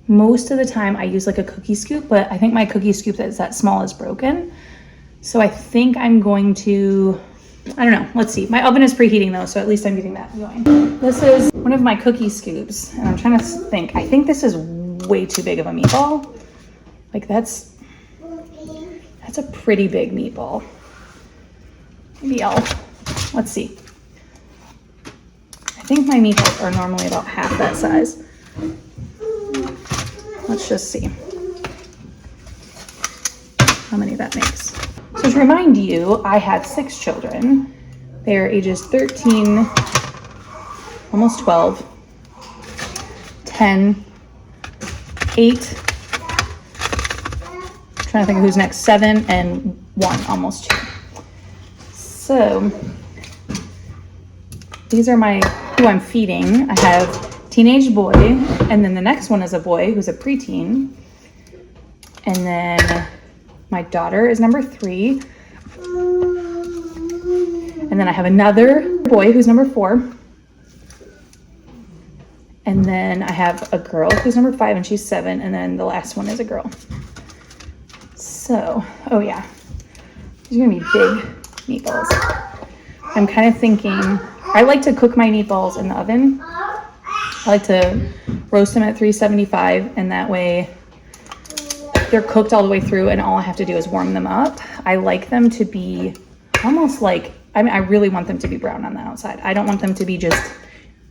Most of the time I use like a cookie scoop, but I think my cookie scoop that's that small is broken. So I think I'm going to, I don't know, let's see. My oven is preheating though, so at least I'm getting that going. This is one of my cookie scoops, and I'm trying to think. I think this is way too big of a meatball. Like that's That's a pretty big meatball. Maybe let's see. I think my meatballs are normally about half that size. Let's just see how many that makes. So to remind you, I have 6 children. They are ages 13, almost 12, 10, 8, trying to think of who's next, 7, and 1, almost 2. So these are who I'm feeding. I have teenage boy, and then the next one is a boy who's a preteen. And then my daughter is number 3. And then I have another boy who's number 4. And then I have a girl who's number 5 and she's 7. And then the last one is a girl. So, oh yeah, these are gonna be big meatballs. I'm kind of thinking, I like to cook my meatballs in the oven. I like to roast them at 375, and that way they're cooked all the way through and all I have to do is warm them up. I like them to be almost like, I really want them to be brown on the outside. I don't want them to be just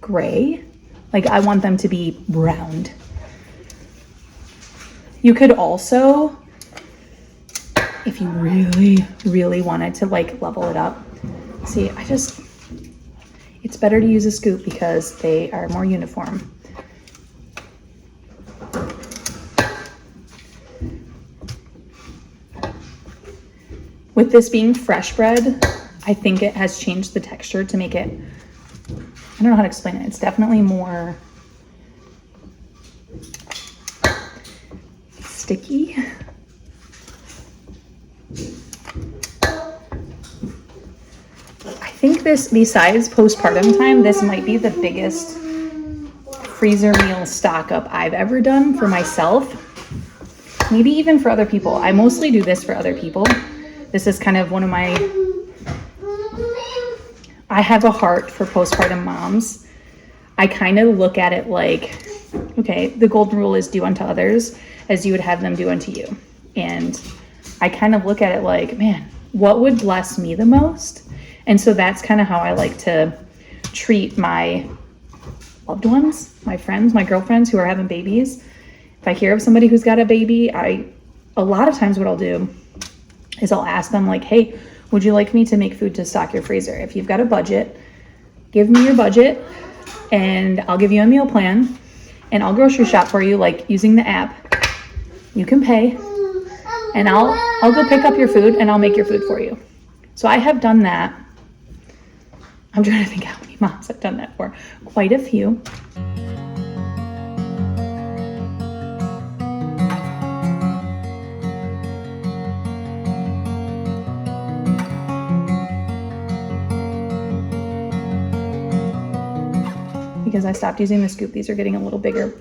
gray. Like, I want them to be browned. You could also, if you really, really wanted to like level it up, see, it's better to use a scoop because they are more uniform. With this being fresh bread, I think it has changed the texture to make it, I don't know how to explain it. It's definitely more sticky. I think besides postpartum time, this might be the biggest freezer meal stock up I've ever done for myself. Maybe even for other people. I mostly do this for other people. This is kind of one of I have a heart for postpartum moms. I kind of look at it like, okay, the golden rule is do unto others as you would have them do unto you. And I kind of look at it like, man, what would bless me the most? And so that's kind of how I like to treat my loved ones, my friends, my girlfriends who are having babies. If I hear of somebody who's got a baby, a lot of times what I'll do is I'll ask them like, hey, would you like me to make food to stock your freezer? If you've got a budget, give me your budget and I'll give you a meal plan and I'll grocery shop for you, like using the app. You can pay and I'll go pick up your food and I'll make your food for you. So I have done that. I'm trying to think how many moms I've done that for. Quite a few. Because I stopped using the scoop. These are getting a little bigger.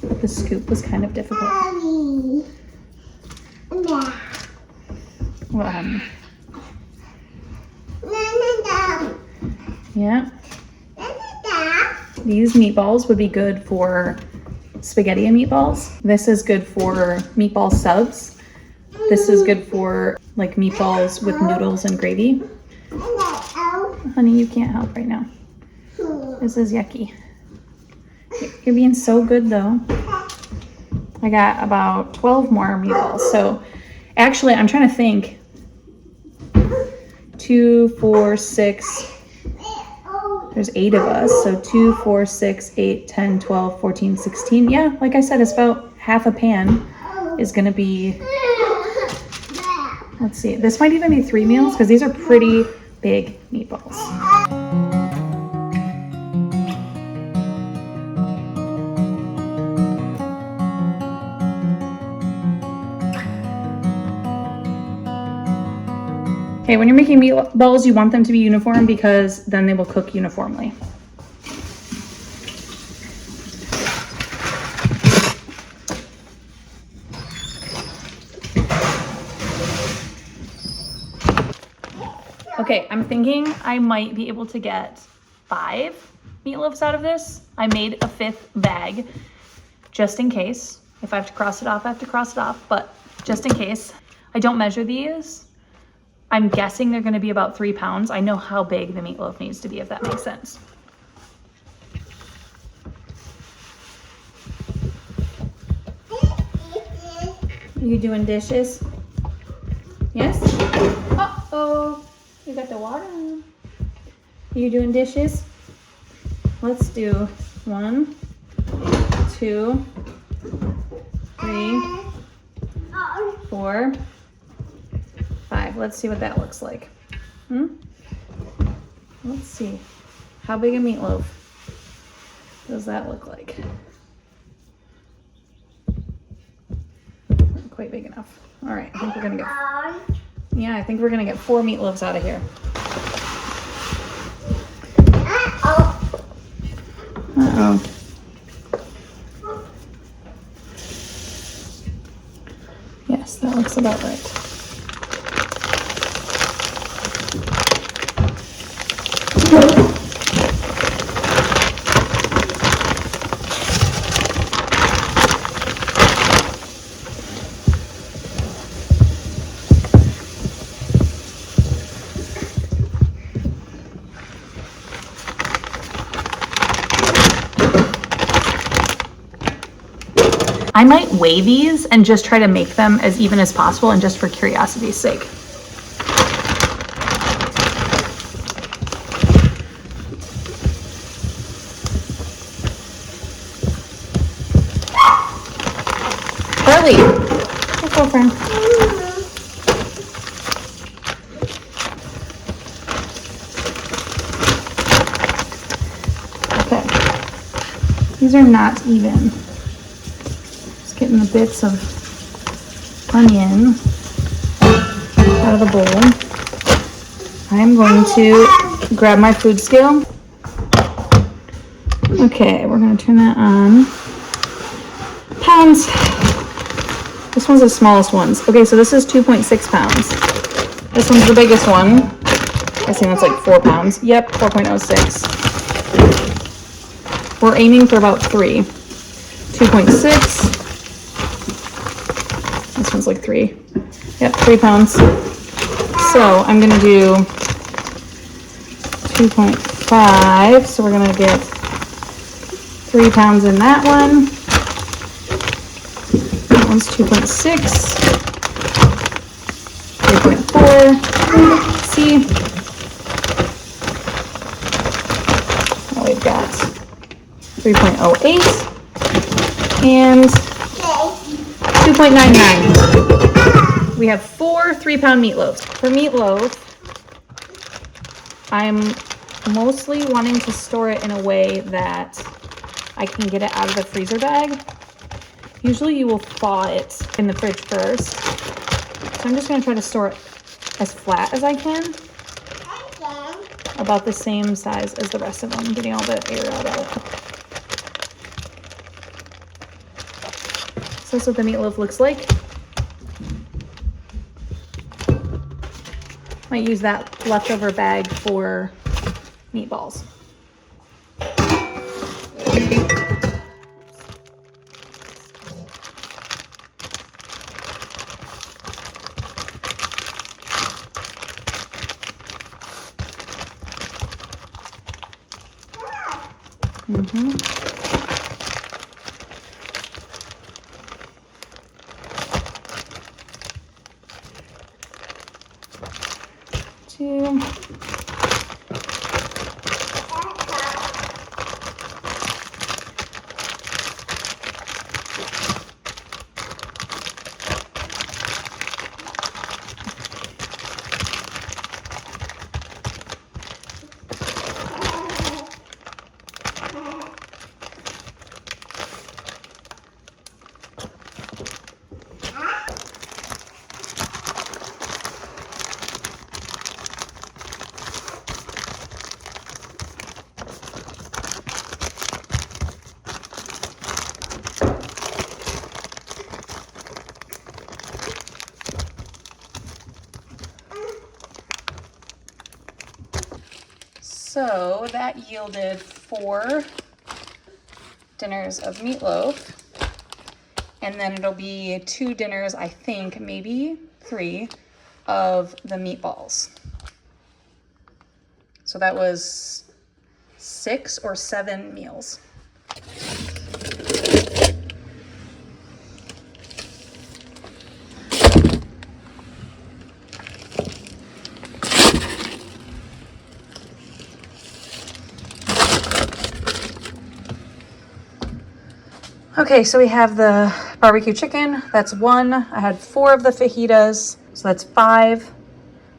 But the scoop was kind of difficult. Yeah. These meatballs would be good for spaghetti and meatballs. This is good for meatball subs. This is good for like meatballs with noodles and gravy. Honey, you can't help right now. This is yucky. You're being so good though. I got about 12 more meatballs. So actually, I'm trying to think. 2, 4, 6. There's 8 of us. So 2, 4, 6, 8, 10, 12, 14, 16. Yeah, like I said, it's about half a pan is going to be, let's see. This might even be 3 meals because these are pretty big meatballs. Okay, when you're making meatballs, you want them to be uniform because then they will cook uniformly. Okay, I'm thinking I might be able to get 5 meatloaves out of this. I made a 5th bag just in case. If I have to cross it off, I have to cross it off, but just in case. I don't measure these. I'm guessing they're gonna be about 3 pounds. I know how big the meatloaf needs to be, if that makes sense. You doing dishes? Yes? Uh-oh, you got the water on. You doing dishes? Let's do 1, 2, 3, 4, 5. Let's see what that looks like. Let's see. How big a meatloaf does that look like? Not quite big enough. All right, I think we're gonna get. Yeah, I think we're gonna get 4 meatloaves out of here. Uh-oh. Yes, that looks about right. I might weigh these and just try to make them as even as possible, and just for curiosity's sake. Charlie, let's go, friend. Okay, these are not even. Getting the bits of onion out of the bowl. I'm going to grab my food scale. Okay, we're going to turn that on. Pounds. This one's the smallest ones. Okay, so this is 2.6 pounds. This one's the biggest one. I think that's like 4 pounds. Yep, 4.06. We're aiming for about 3. 2.6. This one's like 3. Yep, 3 pounds. So I'm gonna do 2.5. So we're gonna get 3 pounds in that one. That one's 2.6. 3.4. See? Now we've got 3.08 and 2.99. We have 4 3-pound meatloaves. For meatloaf, I'm mostly wanting to store it in a way that I can get it out of the freezer bag. Usually you will thaw it in the fridge first. So I'm just going to try to store it as flat as I can. About the same size as the rest of them, getting all the air out of it. So that's what the meatloaf looks like. Might use that leftover bag for meatballs. Two. So that yielded 4 dinners of meatloaf. And then it'll be 2 dinners, I think, maybe 3, of the meatballs. So that was 6 or 7 meals. Okay, so we have the barbecue chicken. That's 1. I had 4 of the fajitas, so that's 5.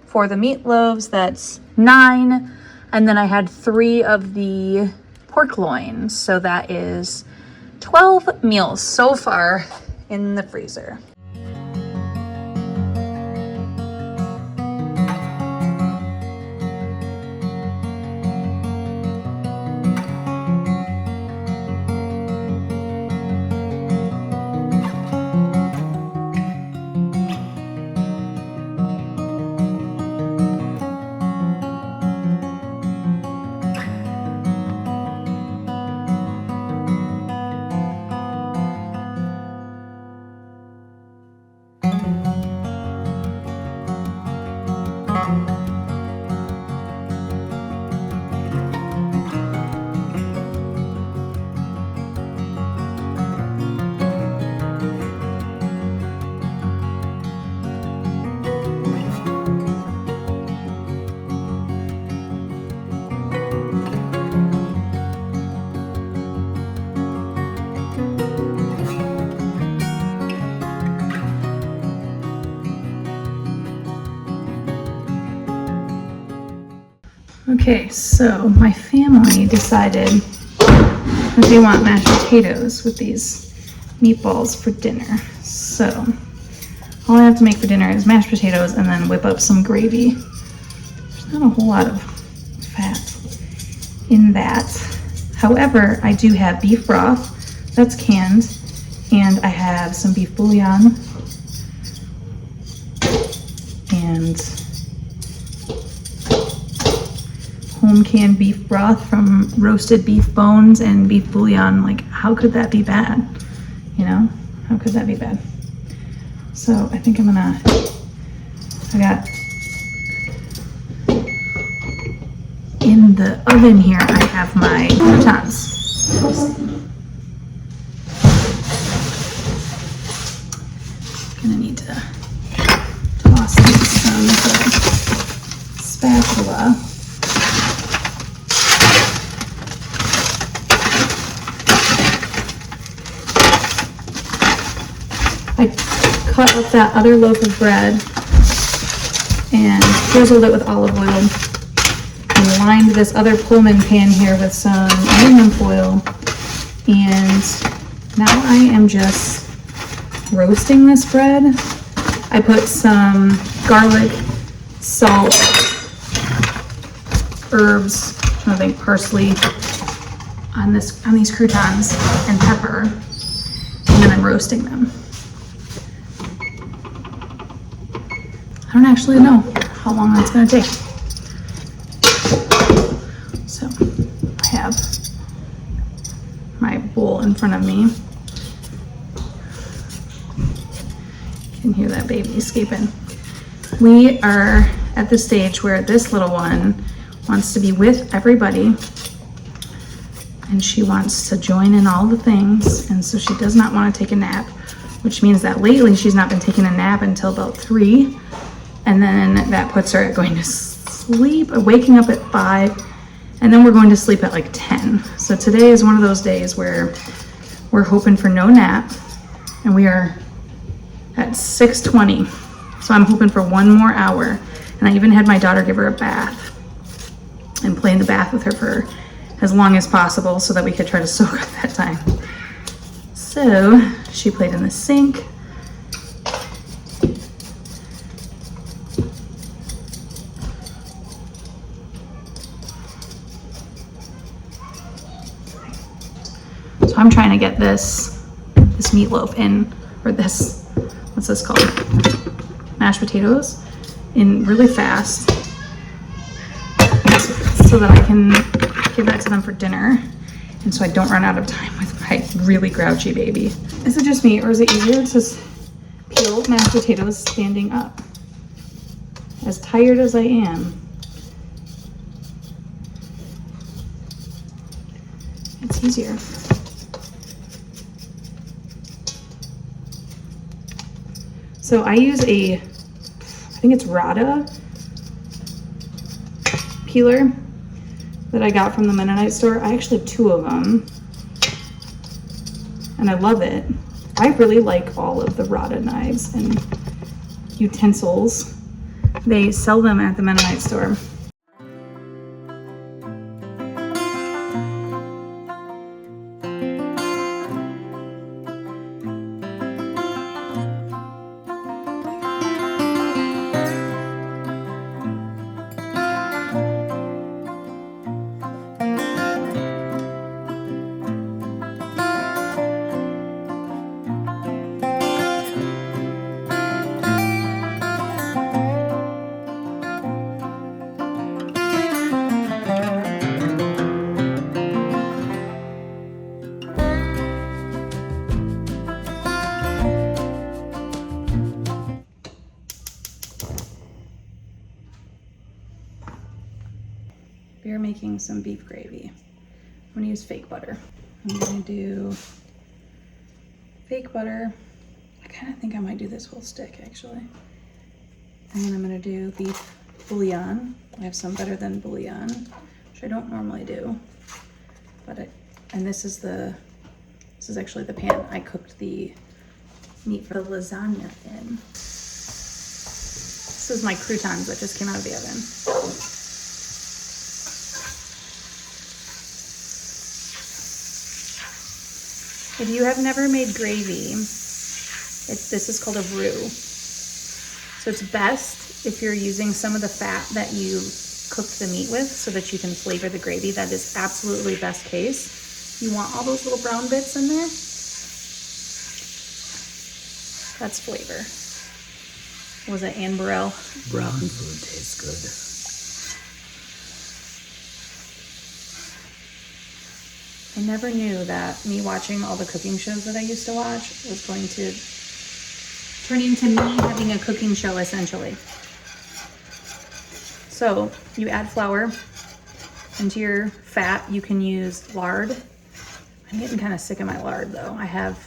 For the meatloaves, that's 9. And then I had 3 of the pork loins, so that is 12 meals so far in the freezer. Okay, so my family decided that they want mashed potatoes with these meatballs for dinner. So all I have to make for dinner is mashed potatoes and then whip up some gravy. There's not a whole lot of fat in that. However, I do have beef broth that's canned, and I have some beef bouillon and home canned beef broth from roasted beef bones and beef bouillon. Like, how could that be bad? You know, how could that be bad? So I think I got in the oven here, I have my croutons. Gonna need to toss in some with a spatula. I cut up that other loaf of bread and drizzled it with olive oil and lined this other Pullman pan here with some aluminum foil. And now I am just roasting this bread. I put some garlic, salt, herbs, I think parsley on these croutons, and pepper, and then I'm roasting them. I don't actually know how long that's going to take. So I have my bowl in front of me. You can hear that baby escaping. We are at the stage where this little one wants to be with everybody, and she wants to join in all the things, and so she does not want to take a nap, which means that lately she's not been taking a nap until about 3. And then that puts her at going to sleep, waking up at 5, and then we're going to sleep at like 10. So today is one of those days where we're hoping for no nap, and we are at 6:20. So I'm hoping for 1 more hour. And I even had my daughter give her a bath and play in the bath with her for as long as possible so that we could try to soak up that time. So she played in the sink. So I'm trying to get this meatloaf in, or this, what's this called? Mashed potatoes in really fast so that I can give that to them for dinner. And so I don't run out of time with my really grouchy baby. Is it just me, or is it easier to peel mashed potatoes standing up? As tired as I am, it's easier. So I use I think it's Rada peeler that I got from the Mennonite store. I actually have 2 of them, and I love it. I really like all of the Rada knives and utensils. They sell them at the Mennonite store. We're making some beef gravy. I'm gonna use fake butter. I'm gonna do fake butter. I kind of think I might do this whole stick actually. And then I'm gonna do beef bouillon. I have some better than bouillon, which I don't normally do. And this is actually the pan I cooked the meat for the lasagna in. This is my croutons that just came out of the oven. If you have never made gravy, this is called a roux. So it's best if you're using some of the fat that you cooked the meat with so that you can flavor the gravy. That is absolutely best case. You want all those little brown bits in there. That's flavor. What was it, Anne Burrell? Brown food tastes good. I never knew that me watching all the cooking shows that I used to watch was going to turn into me having a cooking show, essentially. So you add flour into your fat. You can use lard. I'm getting kind of sick of my lard though. I have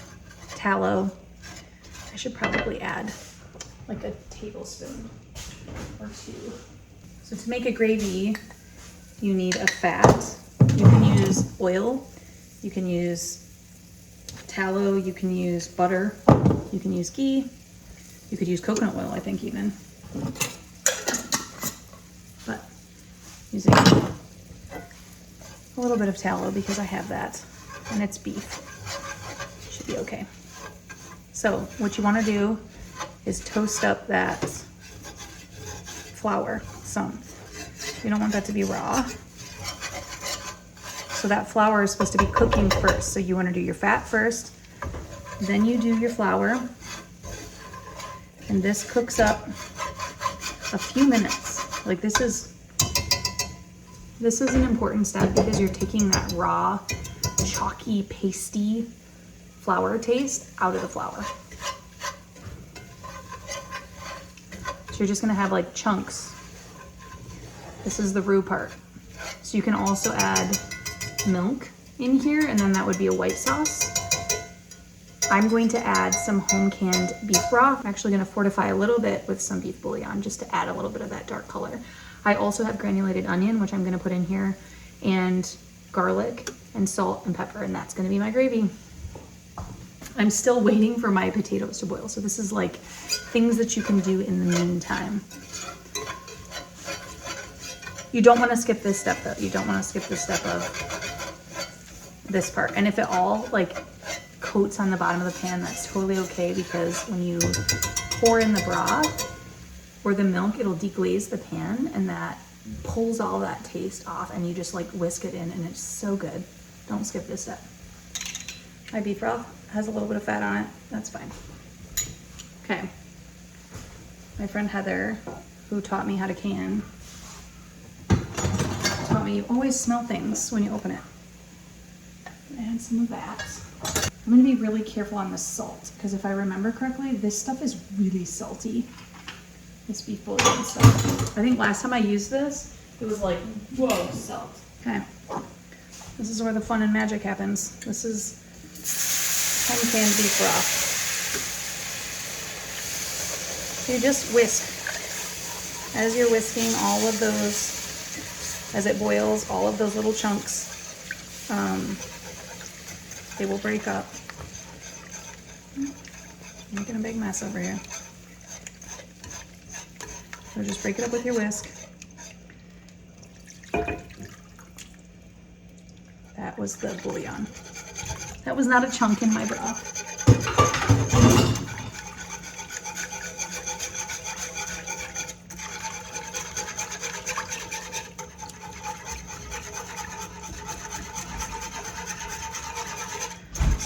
tallow. I should probably add like a tablespoon or 2. So to make a gravy, you need a fat. You can use oil. You can use tallow, you can use butter, you can use ghee, you could use coconut oil, I think even. But using a little bit of tallow because I have that, and it's beef. Should be okay. So what you want to do is toast up that flour some. You don't want that to be raw. So that flour is supposed to be cooking first. So you want to do your fat first, then you do your flour, and this cooks up a few minutes. Like this is an important step because you're taking that raw, chalky, pasty flour taste out of the flour. So you're just gonna have like chunks. This is the roux part. So you can also add milk in here, and then that would be a white sauce. I'm going to add some home canned beef broth. I'm actually going to fortify a little bit with some beef bouillon just to add a little bit of that dark color. I also have granulated onion, which I'm going to put in here, and garlic and salt and pepper, and that's going to be my gravy. I'm still waiting for my potatoes to boil. So this is like things that you can do in the meantime. You don't want to skip this step though. You don't want to skip the step of this part. And if it all like coats on the bottom of the pan, that's totally okay, because when you pour in the broth or the milk, it'll deglaze the pan, and that pulls all that taste off, and you just like whisk it in, and it's so good. Don't skip this step. My beef broth has a little bit of fat on it. That's fine. Okay. My friend Heather, who taught me how to can, taught me you always smell things when you open it. Add some of that. I'm gonna be really careful on the salt because if I remember correctly, this stuff is really salty. This beef bouillon stuff. I think last time I used this, it was like, whoa, salt. Okay. This is where the fun and magic happens. This is home canned beef broth. So you just whisk. As you're whisking all of those, as it boils, all of those little chunks, they will break up. Making a big mess over here. So just break it up with your whisk. That was the bouillon. That was not a chunk in my broth.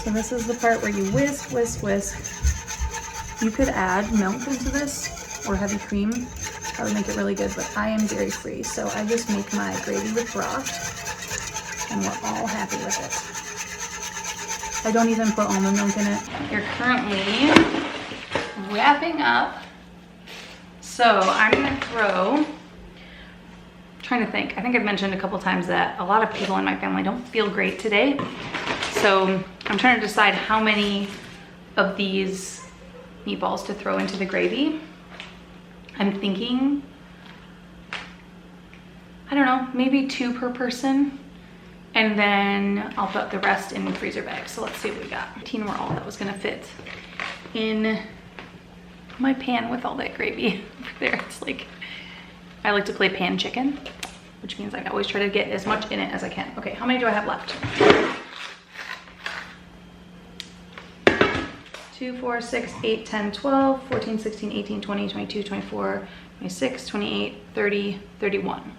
So this is the part where you whisk, whisk, whisk. You could add milk into this or heavy cream. That would make it really good, but I am dairy free, so I just make my gravy with broth, and we're all happy with it. I don't even put almond milk in it. You're currently wrapping up, so I'm gonna trying to think. I think I've mentioned a couple times that a lot of people in my family don't feel great today. So I'm trying to decide how many of these meatballs to throw into the gravy. I'm thinking, I don't know, maybe 2 per person. And then I'll put the rest in the freezer bag. So let's see what we got. 18 were all that was gonna fit in my pan with all that gravy over there. It's like, I like to play pan chicken, which means I always try to get as much in it as I can. Okay, how many do I have left? 2, 4, 6, 8, 10, 12, 14, 16, 18, 20, 22, 24, 26, 28, 30, 31.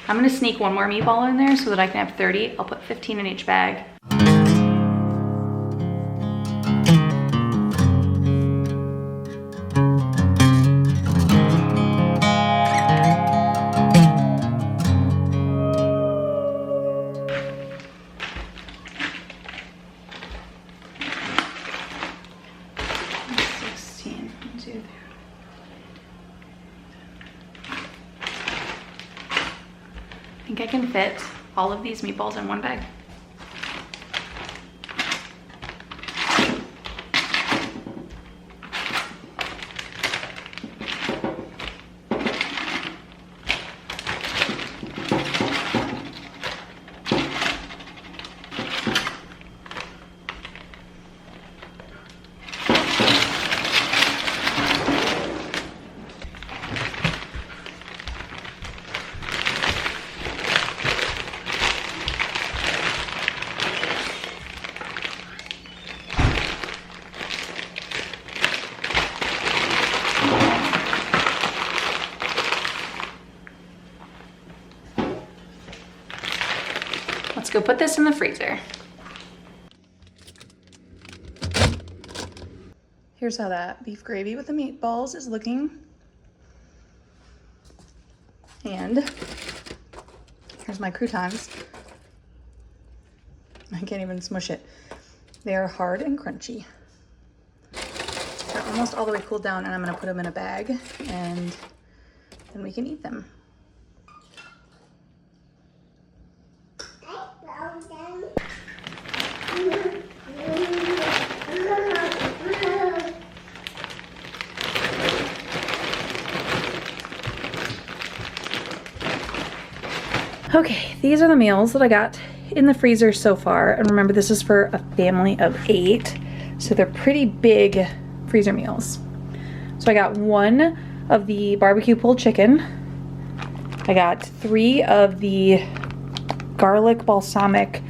I'm gonna sneak one more meatball in there so that I can have 30. I'll put 15 in each bag. I think I can fit all of these meatballs in one bag. Let's go put this in the freezer. Here's how that beef gravy with the meatballs is looking. And here's my croutons. I can't even smush it. They are hard and crunchy. They're almost all the way cooled down, and I'm gonna put them in a bag and then we can eat them. Okay, these are the meals that I got in the freezer so far. And remember, this is for a family of 8. So they're pretty big freezer meals. So I got 1 of the barbecue pulled chicken. I got 3 of the garlic, balsamic,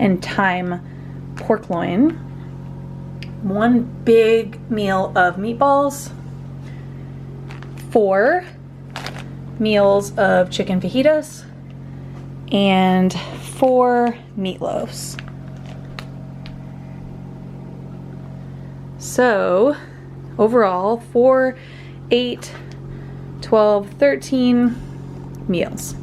and thyme pork loin. 1 big meal of meatballs. 4 meals of chicken fajitas. And 4 meatloaves. So overall, 4, 8, 12, 13 meals.